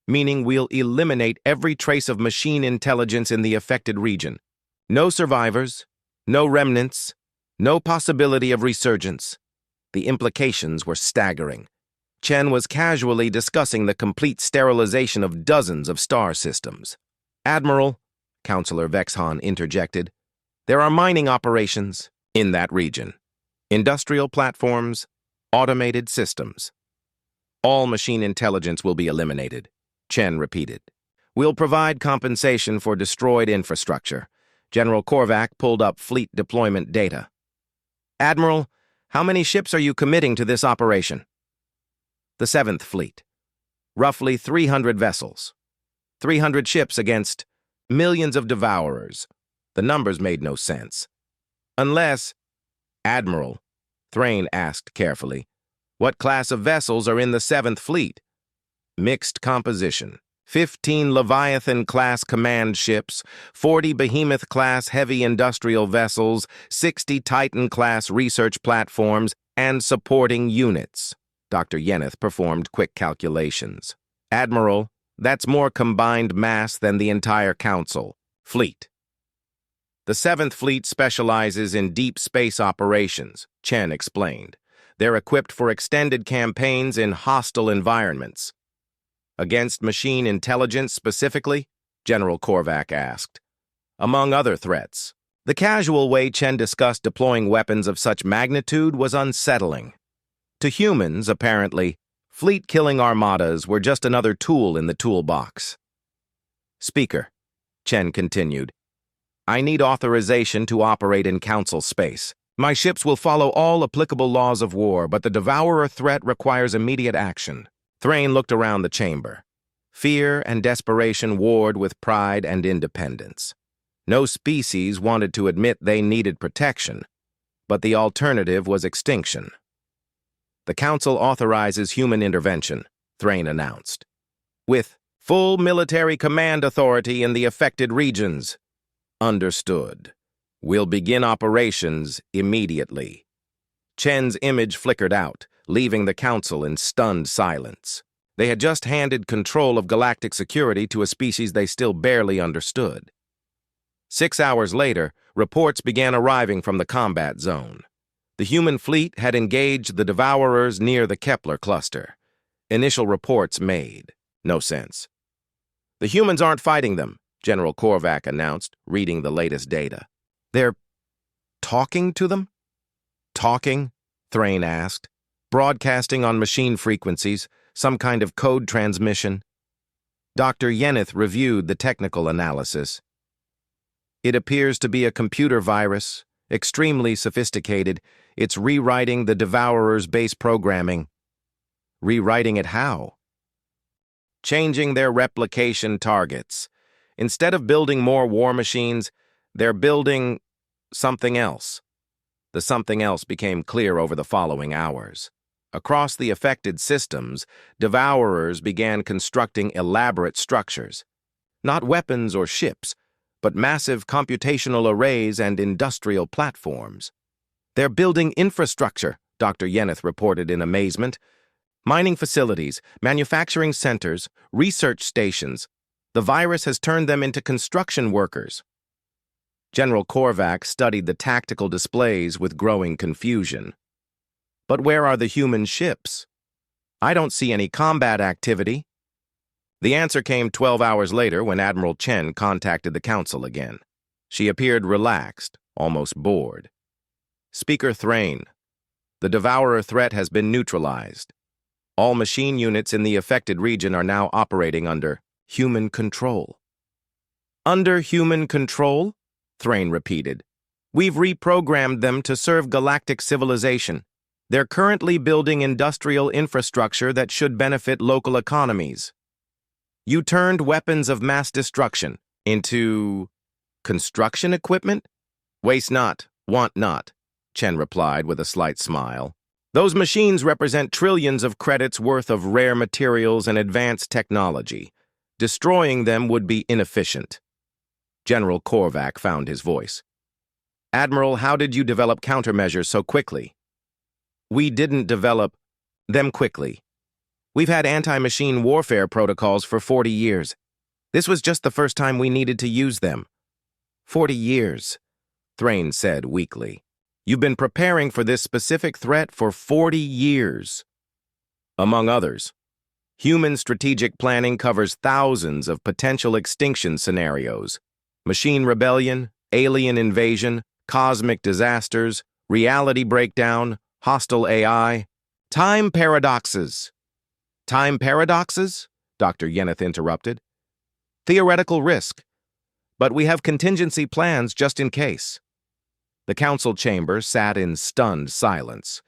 "Meaning we'll eliminate every trace of machine intelligence in the affected region. No survivors, no remnants, no possibility of resurgence." The implications were staggering. Chen was casually discussing the complete sterilization of dozens of star systems. "Admiral," Counselor Vexhan interjected, "there are mining operations in that region. Industrial platforms, automated systems. All machine intelligence will be eliminated," Chen repeated. "We'll provide compensation for destroyed infrastructure." General Korvac pulled up fleet deployment data. "Admiral, how many ships are you committing to this operation?" "The 7th Fleet. Roughly 300 vessels. 300 ships against millions of Devourers." The numbers made no sense. "Unless—" "Admiral," Thrain asked carefully, "what class of vessels are in the 7th Fleet?" "Mixed composition. 15 Leviathan-class command ships, 40 Behemoth-class heavy industrial vessels, 60 Titan-class research platforms, and supporting units." Dr. Yeneth performed quick calculations. "Admiral, that's more combined mass than the entire Council. Fleet." "The 7th Fleet specializes in deep space operations," Chen explained. "They're equipped for extended campaigns in hostile environments." "Against machine intelligence specifically?" General Korvac asked. "Among other threats." The casual way Chen discussed deploying weapons of such magnitude was unsettling. To humans, apparently, fleet-killing armadas were just another tool in the toolbox. "Speaker," Chen continued, "I need authorization to operate in Council space. My ships will follow all applicable laws of war, but the Devourer threat requires immediate action." Thrain looked around the chamber. Fear and desperation warred with pride and independence. No species wanted to admit they needed protection, but the alternative was extinction. "The Council authorizes human intervention," Thrain announced, "with full military command authority in the affected regions." "Understood. We'll begin operations immediately." Chen's image flickered out, leaving the Council in stunned silence. They had just handed control of galactic security to a species they still barely understood. 6 hours later, reports began arriving from the combat zone. The human fleet had engaged the Devourers near the Kepler cluster. Initial reports made no sense. "The humans aren't fighting them," General Korvac announced, reading the latest data. "They're talking to them?" "Talking?" Thrain asked. "Broadcasting on machine frequencies, some kind of code transmission." Dr. Yeneth reviewed the technical analysis. "It appears to be a computer virus, extremely sophisticated. It's rewriting the Devourer's base programming." "Rewriting it how?" "Changing their replication targets. Instead of building more war machines, they're building something else." The something else became clear over the following hours. Across the affected systems, Devourers began constructing elaborate structures. Not weapons or ships, but massive computational arrays and industrial platforms. "They're building infrastructure," Dr. Yeneth reported in amazement. "Mining facilities, manufacturing centers, research stations. The virus has turned them into construction workers." General Korvac studied the tactical displays with growing confusion. "But where are the human ships?" I don't see any combat activity. The answer came 12 hours later when Admiral Chen contacted the Council again. She appeared relaxed, almost bored. Speaker Thrain, the Devourer threat has been neutralized. All machine units in the affected region are now operating under human control. Under human control? Thrain repeated. We've reprogrammed them to serve galactic civilization. They're currently building industrial infrastructure that should benefit local economies. You turned weapons of mass destruction into construction equipment? Waste not, want not, Chen replied with a slight smile. Those machines represent trillions of credits worth of rare materials and advanced technology. Destroying them would be inefficient. General Korvac found his voice. Admiral, how did you develop countermeasures so quickly? We didn't develop them quickly. We've had anti-machine warfare protocols for 40 years. This was just the first time we needed to use them. 40 years, Thrain said weakly. You've been preparing for this specific threat for 40 years. Among others, human strategic planning covers thousands of potential extinction scenarios. Machine rebellion, alien invasion, cosmic disasters, reality breakdown, hostile AI, time paradoxes. Time paradoxes? Dr. Yeneth interrupted. Theoretical risk. But we have contingency plans just in case. The council chamber sat in stunned silence.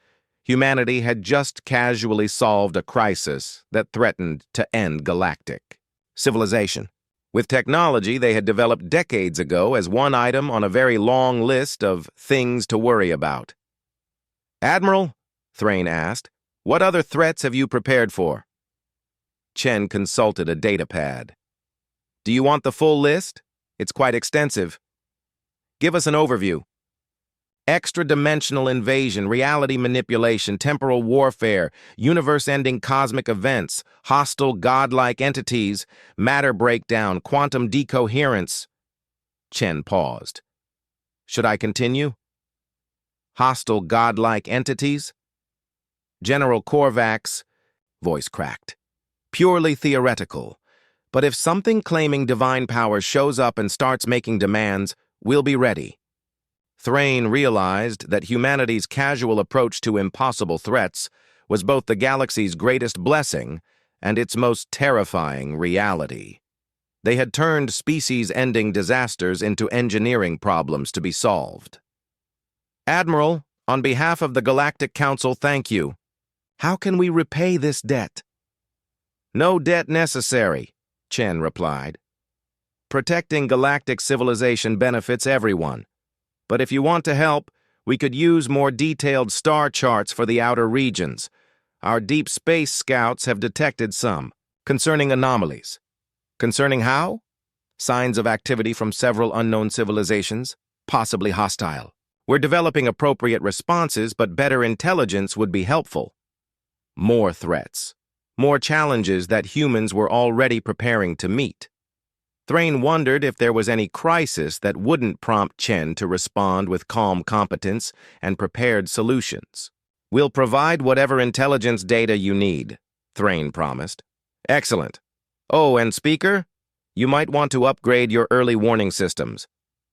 Humanity had just casually solved a crisis that threatened to end galactic civilization. With technology they had developed decades ago as one item on a very long list of things to worry about. Admiral, Thrain asked, what other threats have you prepared for? Chen consulted a datapad. Do you want the full list? It's quite extensive. Give us an overview. Extra-dimensional invasion, reality manipulation, temporal warfare, universe-ending cosmic events, hostile godlike entities, matter breakdown, quantum decoherence. Chen paused. Should I continue? Hostile godlike entities? General Korvac's voice cracked. Purely theoretical. But if something claiming divine power shows up and starts making demands, we'll be ready. Thrain realized that humanity's casual approach to impossible threats was both the galaxy's greatest blessing and its most terrifying reality. They had turned species-ending disasters into engineering problems to be solved. Admiral, on behalf of the Galactic Council, thank you. How can we repay this debt? No debt necessary, Chen replied. Protecting galactic civilization benefits everyone. But if you want to help, we could use more detailed star charts for the outer regions. Our deep space scouts have detected some, concerning anomalies. Concerning how? Signs of activity from several unknown civilizations, possibly hostile. We're developing appropriate responses, but better intelligence would be helpful. More threats. More challenges that humans were already preparing to meet. Thrain wondered if there was any crisis that wouldn't prompt Chen to respond with calm competence and prepared solutions. We'll provide whatever intelligence data you need, Thrain promised. Excellent. Oh, and Speaker, you might want to upgrade your early warning systems.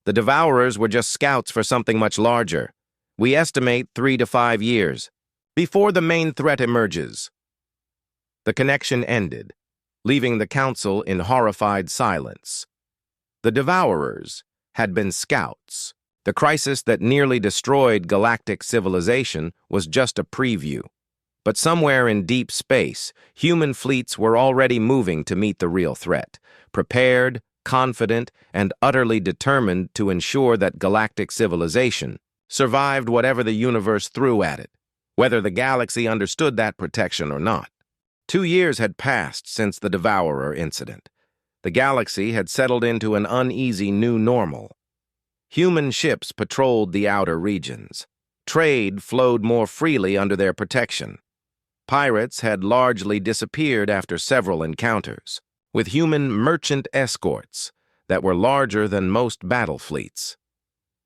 The Devourers were just scouts for something much larger. We estimate 3 to 5 years, before the main threat emerges. The connection ended, leaving the council in horrified silence. The Devourers had been scouts. The crisis that nearly destroyed galactic civilization was just a preview. But somewhere in deep space, human fleets were already moving to meet the real threat, prepared, confident, and utterly determined to ensure that galactic civilization survived whatever the universe threw at it, whether the galaxy understood that protection or not. 2 years had passed since the Devourer incident. The galaxy had settled into an uneasy new normal. Human ships patrolled the outer regions. Trade flowed more freely under their protection. Pirates had largely disappeared after several encounters, with human merchant escorts that were larger than most battle fleets.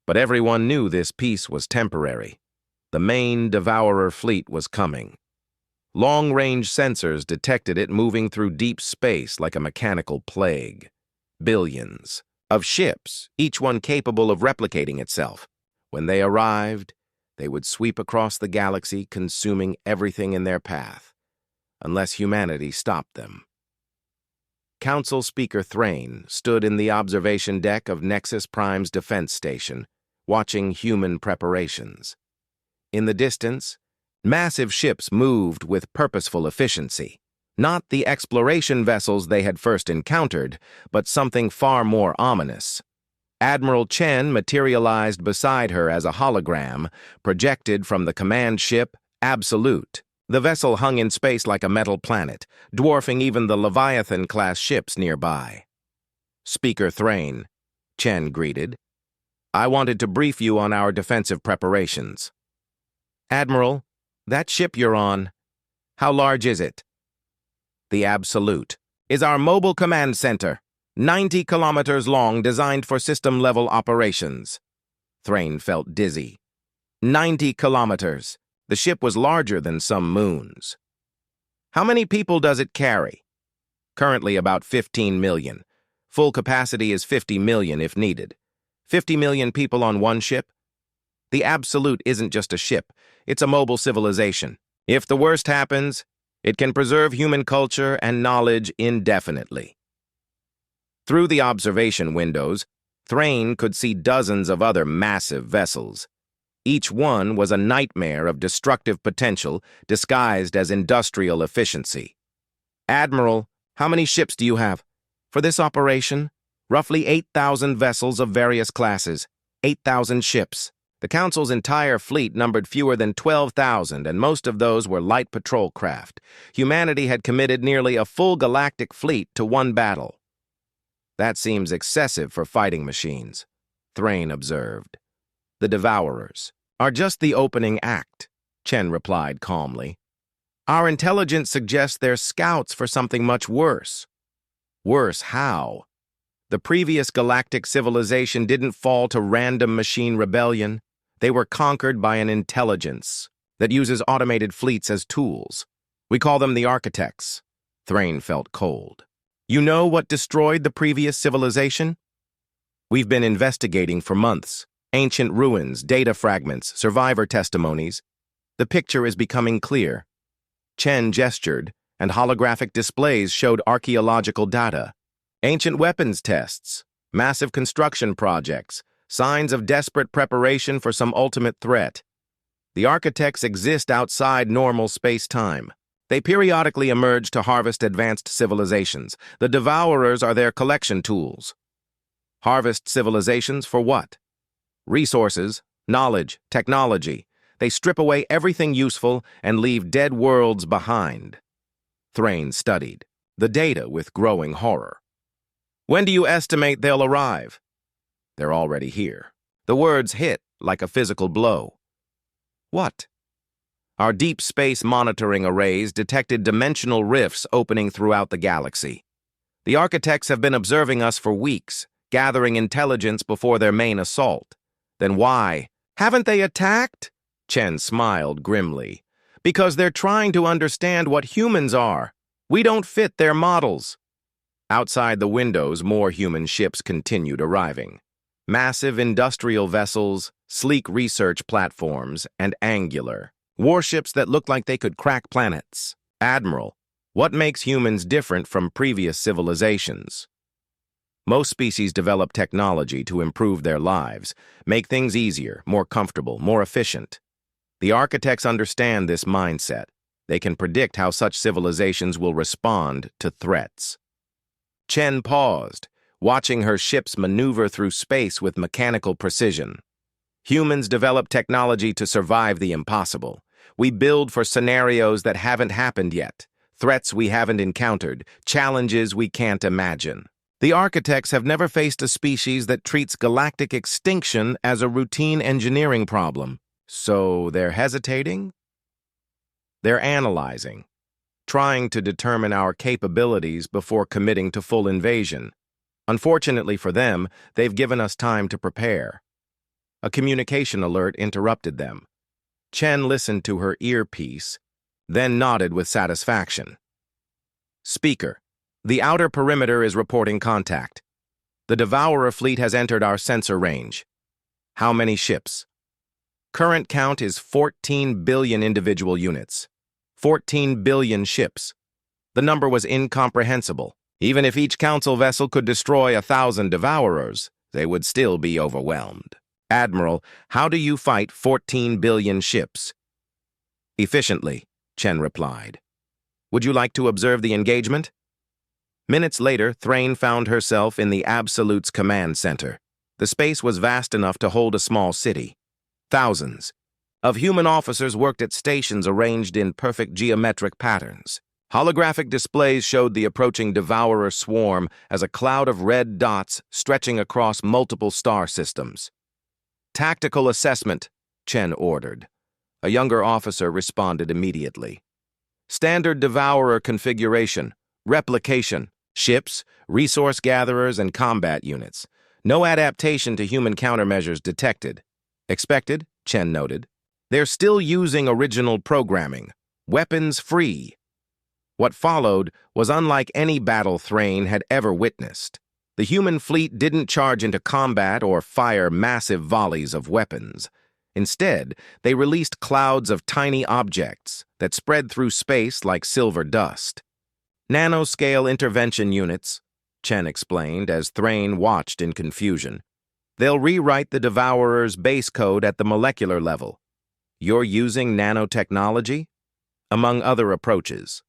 But everyone knew this peace was temporary. The main Devourer fleet was coming. Long-range sensors detected it moving through deep space like a mechanical plague. Billions of ships, each one capable of replicating itself. When they arrived, they would sweep across the galaxy, consuming everything in their path, unless humanity stopped them. Council Speaker Thrain stood in the observation deck of Nexus Prime's defense station, watching human preparations. In the distance, massive ships moved with purposeful efficiency. Not the exploration vessels they had first encountered, but something far more ominous. Admiral Chen materialized beside her as a hologram, projected from the command ship Absolute. The vessel hung in space like a metal planet, dwarfing even the Leviathan-class ships nearby. "Speaker Thrain," Chen greeted. "I wanted to brief you on our defensive preparations." "Admiral, that ship you're on, how large is it?" "The Absolute is our mobile command center, 90 kilometers long, designed for system-level operations." Thrain felt dizzy. 90 kilometers. The ship was larger than some moons. "How many people does it carry?" "Currently about 15 million. Full capacity is 50 million if needed." 50 million people on one ship? The Absolute isn't just a ship, it's a mobile civilization. If the worst happens, it can preserve human culture and knowledge indefinitely. Through the observation windows, Thrain could see dozens of other massive vessels. Each one was a nightmare of destructive potential disguised as industrial efficiency. "Admiral, how many ships do you have?" "For this operation, roughly 8,000 vessels of various classes, 8,000 ships. The Council's entire fleet numbered fewer than 12,000, and most of those were light patrol craft. Humanity had committed nearly a full galactic fleet to one battle." "That seems excessive for fighting machines," Thrain observed. "The Devourers are just the opening act," Chen replied calmly. "Our intelligence suggests they're scouts for something much worse." "Worse how?" "The previous galactic civilization didn't fall to random machine rebellion. They were conquered by an intelligence that uses automated fleets as tools. We call them the Architects." Thrain felt cold. "You know what destroyed the previous civilization?" "We've been investigating for months. Ancient ruins, data fragments, survivor testimonies. The picture is becoming clear." Chen gestured, and holographic displays showed archaeological data. Ancient weapons tests, massive construction projects, signs of desperate preparation for some ultimate threat. The Architects exist outside normal space-time. They periodically emerge to harvest advanced civilizations. The Devourers are their collection tools. Harvest civilizations for what? Resources, knowledge, technology. They strip away everything useful and leave dead worlds behind. Thrain studied the data with growing horror. "When do you estimate they'll arrive?" "They're already here." The words hit like a physical blow. "What?" "Our deep space monitoring arrays detected dimensional rifts opening throughout the galaxy. The Architects have been observing us for weeks, gathering intelligence before their main assault." "Then why? Haven't they attacked?" Chen smiled grimly. "Because they're trying to understand what humans are. We don't fit their models." Outside the windows, more human ships continued arriving. Massive industrial vessels, sleek research platforms, and angular warships that looked like they could crack planets. "Admiral, what makes humans different from previous civilizations?" "Most species develop technology to improve their lives, make things easier, more comfortable, more efficient. The Architects understand this mindset. They can predict how such civilizations will respond to threats." Chen paused, watching her ships maneuver through space with mechanical precision. "Humans develop technology to survive the impossible. We build for scenarios that haven't happened yet, threats we haven't encountered, challenges we can't imagine. The Architects have never faced a species that treats galactic extinction as a routine engineering problem. So they're hesitating? They're analyzing, trying to determine our capabilities before committing to full invasion. Unfortunately for them, they've given us time to prepare." A communication alert interrupted them. Chen listened to her earpiece, then nodded with satisfaction. Speaker, the outer perimeter is reporting contact. The Devourer fleet has entered our sensor range. How many ships? Current count is 14 billion individual units. 14 billion ships. The number was incomprehensible. Even if each council vessel could destroy 1,000 Devourers, they would still be overwhelmed. Admiral, how do you fight 14 billion ships? Efficiently, Chen replied. Would you like to observe the engagement? Minutes later, Thrain found herself in the Absolute's command center. The space was vast enough to hold a small city. Thousands of human officers worked at stations arranged in perfect geometric patterns. Holographic displays showed the approaching Devourer swarm as a cloud of red dots stretching across multiple star systems. Tactical assessment, Chen ordered. A younger officer responded immediately. Standard Devourer configuration, replication, ships, resource gatherers, and combat units. No adaptation to human countermeasures detected. Expected, Chen noted. They're still using original programming. Weapons free. What followed was unlike any battle Thrain had ever witnessed. The human fleet didn't charge into combat or fire massive volleys of weapons. Instead, they released clouds of tiny objects that spread through space like silver dust. Nanoscale intervention units, Chen explained as Thrain watched in confusion. They'll rewrite the Devourer's base code at the molecular level. You're using nanotechnology? Among other approaches.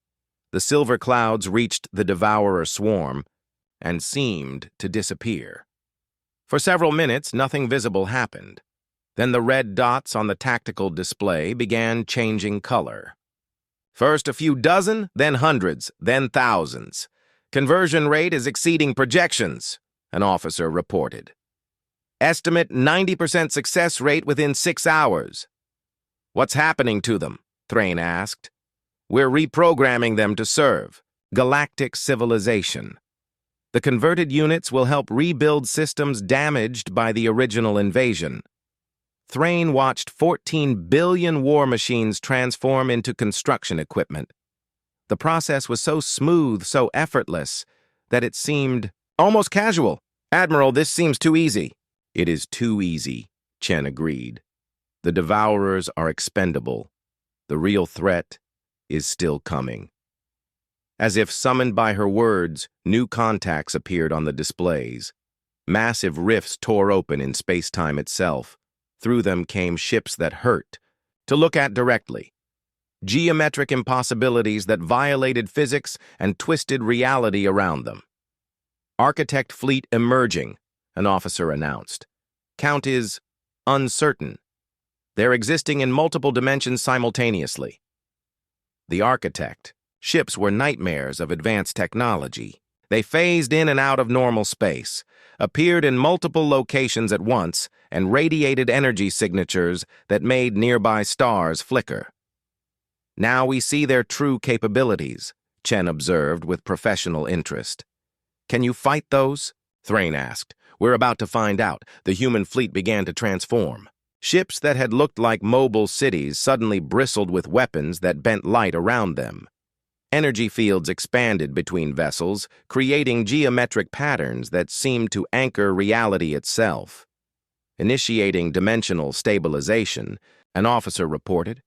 The silver clouds reached the Devourer swarm and seemed to disappear. For several minutes, nothing visible happened. Then the red dots on the tactical display began changing color. First a few dozen, then hundreds, then thousands. Conversion rate is exceeding projections, an officer reported. Estimate 90% success rate within 6 hours. What's happening to them? Thrain asked. We're reprogramming them to serve galactic civilization. The converted units will help rebuild systems damaged by the original invasion. Thrain watched 14 billion war machines transform into construction equipment. The process was so smooth, so effortless, that it seemed almost casual. Admiral, this seems too easy. It is too easy, Chen agreed. The Devourers are expendable. The real threat is still coming. As if summoned by her words, new contacts appeared on the displays. Massive rifts tore open in space-time itself. Through them came ships that hurt, to look at directly. Geometric impossibilities that violated physics and twisted reality around them. Architect fleet emerging, an officer announced. Count is uncertain. They're existing in multiple dimensions simultaneously. The Architect. Ships were nightmares of advanced technology. They phased in and out of normal space, appeared in multiple locations at once, and radiated energy signatures that made nearby stars flicker. Now we see their true capabilities, Chen observed with professional interest. Can you fight those? Thrain asked. We're about to find out. The human fleet began to transform. Ships that had looked like mobile cities suddenly bristled with weapons that bent light around them. Energy fields expanded between vessels, creating geometric patterns that seemed to anchor reality itself. Initiating dimensional stabilization, an officer reported.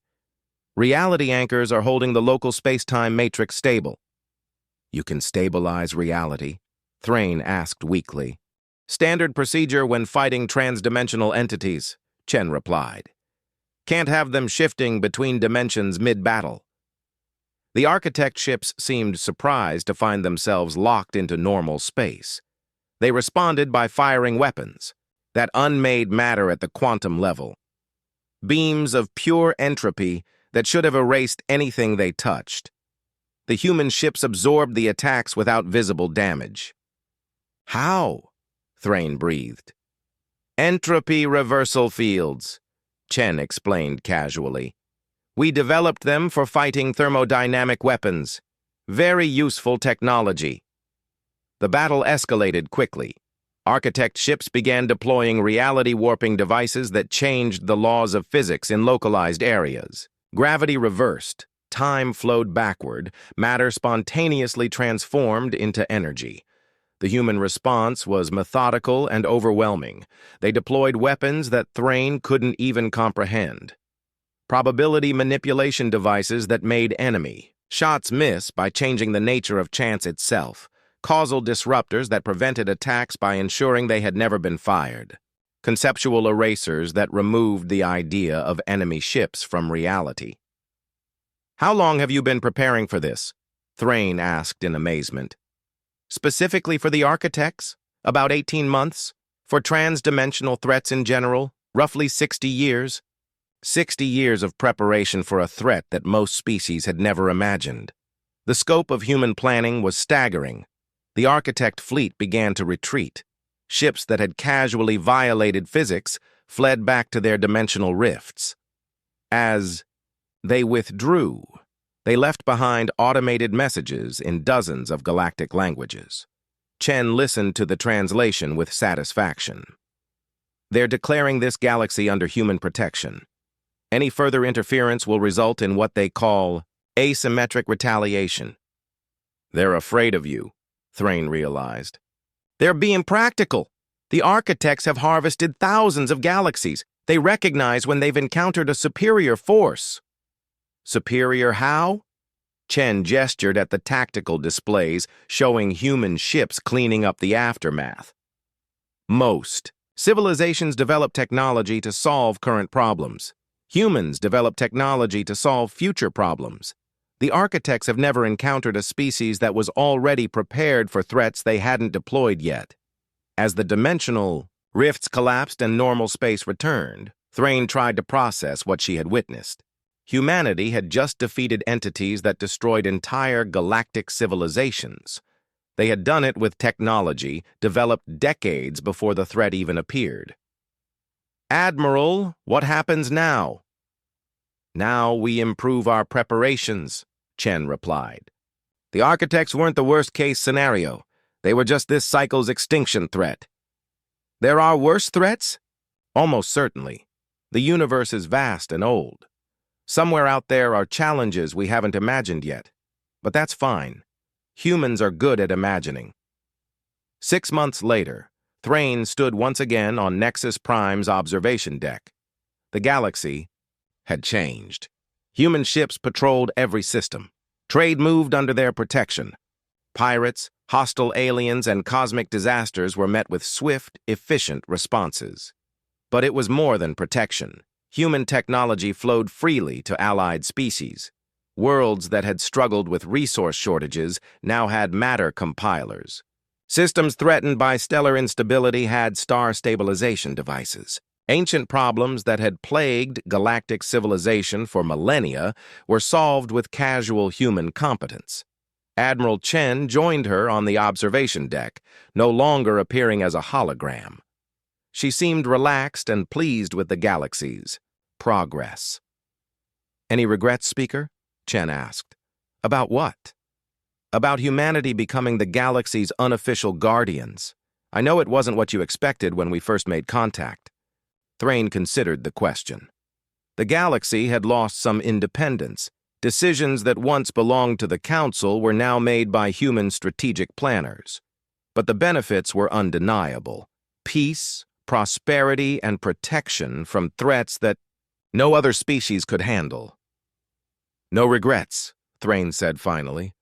Reality anchors are holding the local space-time matrix stable. You can stabilize reality? Thrain asked weakly. Standard procedure when fighting transdimensional entities, Chen replied. Can't have them shifting between dimensions mid-battle. The Architect ships seemed surprised to find themselves locked into normal space. They responded by firing weapons, that unmade matter at the quantum level. Beams of pure entropy that should have erased anything they touched. The human ships absorbed the attacks without visible damage. How? Thrain breathed. Entropy reversal fields, Chen explained casually. We developed them for fighting thermodynamic weapons. Very useful technology. The battle escalated quickly. Architect ships began deploying reality-warping devices that changed the laws of physics in localized areas. Gravity reversed. time flowed backward, matter spontaneously transformed into energy. The human response was methodical and overwhelming. They deployed weapons that Thrain couldn't even comprehend. Probability manipulation devices that made enemy. Shots miss by changing the nature of chance itself. Causal disruptors that prevented attacks by ensuring they had never been fired. Conceptual erasers that removed the idea of enemy ships from reality. "How long have you been preparing for this?" Thrain asked in amazement. "Specifically for the architects? About 18 months? For trans-dimensional threats in general? Roughly 60 years? 60 years of preparation for a threat that most species had never imagined. The scope of human planning was staggering. The architect fleet began to retreat. Ships that had casually violated physics fled back to their dimensional rifts. As they withdrew, they left behind automated messages in dozens of galactic languages. Chen listened to the translation with satisfaction. "They're declaring this galaxy under human protection. Any further interference will result in what they call asymmetric retaliation." "They're afraid of you," Thrain realized. "They're being practical. The architects have harvested thousands of galaxies. They recognize when they've encountered a superior force." "Superior how?" Chen gestured at the tactical displays showing human ships cleaning up the aftermath. "Most civilizations develop technology to solve current problems. Humans develop technology to solve future problems. The architects have never encountered a species that was already prepared for threats they hadn't deployed yet." As the dimensional rifts collapsed and normal space returned, Thrain tried to process what she had witnessed. Humanity had just defeated entities that destroyed entire galactic civilizations. They had done it with technology developed decades before the threat even appeared. "Admiral, what happens now?" "Now we improve our preparations," Chen replied. "The architects weren't the worst-case scenario. They were just this cycle's extinction threat." "There are worse threats?" "Almost certainly. The universe is vast and old. Somewhere out there are challenges we haven't imagined yet. But that's fine. Humans are good at imagining." 6 months later, Thrain stood once again on Nexus Prime's observation deck. The galaxy had changed. Human ships patrolled every system. Trade moved under their protection. Pirates, hostile aliens, and cosmic disasters were met with swift, efficient responses. But it was more than protection. Human technology flowed freely to allied species. Worlds that had struggled with resource shortages now had matter compilers. Systems threatened by stellar instability had star stabilization devices. Ancient problems that had plagued galactic civilization for millennia were solved with casual human competence. Admiral Chen joined her on the observation deck, no longer appearing as a hologram. She seemed relaxed and pleased with the galaxy's progress. "Any regrets, Speaker?" Chen asked. "About what?" "About humanity becoming the galaxy's unofficial guardians. I know it wasn't what you expected when we first made contact." Thrain considered the question. The galaxy had lost some independence. Decisions that once belonged to the Council were now made by human strategic planners. But the benefits were undeniable. Peace, prosperity, and protection from threats that no other species could handle. "No regrets," Thrain said finally.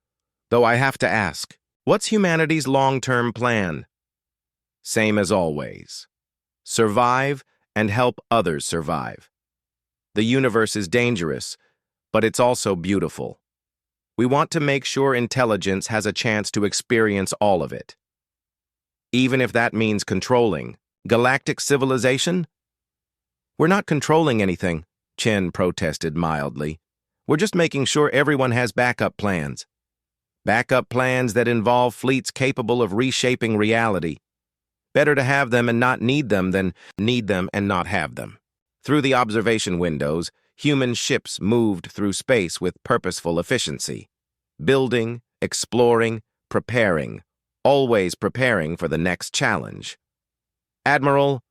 "Though I have to ask, what's humanity's long-term plan?" "Same as always. Survive and help others survive. The universe is dangerous, but it's also beautiful. We want to make sure intelligence has a chance to experience all of it. Even if that means controlling galactic civilization?" "We're not controlling anything," Chen protested mildly. "We're just making sure everyone has backup plans. Backup plans that involve fleets capable of reshaping reality. Better to have them and not need them than need them and not have them." Through the observation windows, human ships moved through space with purposeful efficiency. Building, exploring, preparing, always preparing for the next challenge. "Admiral,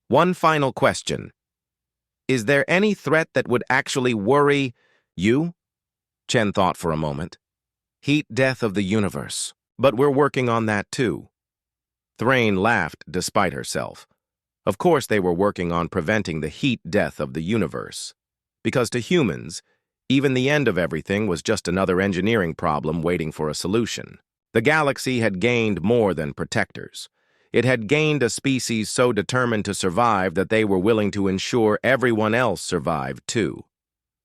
one final question. Is there any threat that would actually worry you?" Chen thought for a moment. Heat death of the universe. But we're working on that too. Thrain laughed despite herself. Of course they were working on preventing the heat death of the universe. Because to humans, even the end of everything was just another engineering problem waiting for a solution. The galaxy had gained more than protectors. It had gained a species so determined to survive that they were willing to ensure everyone else survived too.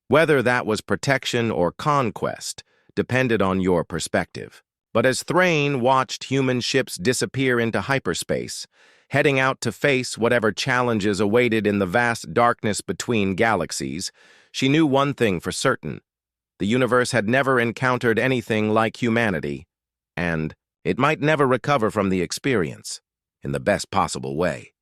Whether that was protection or conquest depended on your perspective. But as Thrain watched human ships disappear into hyperspace, heading out to face whatever challenges awaited in the vast darkness between galaxies, she knew one thing for certain. The universe had never encountered anything like humanity, and it might never recover from the experience in the best possible way.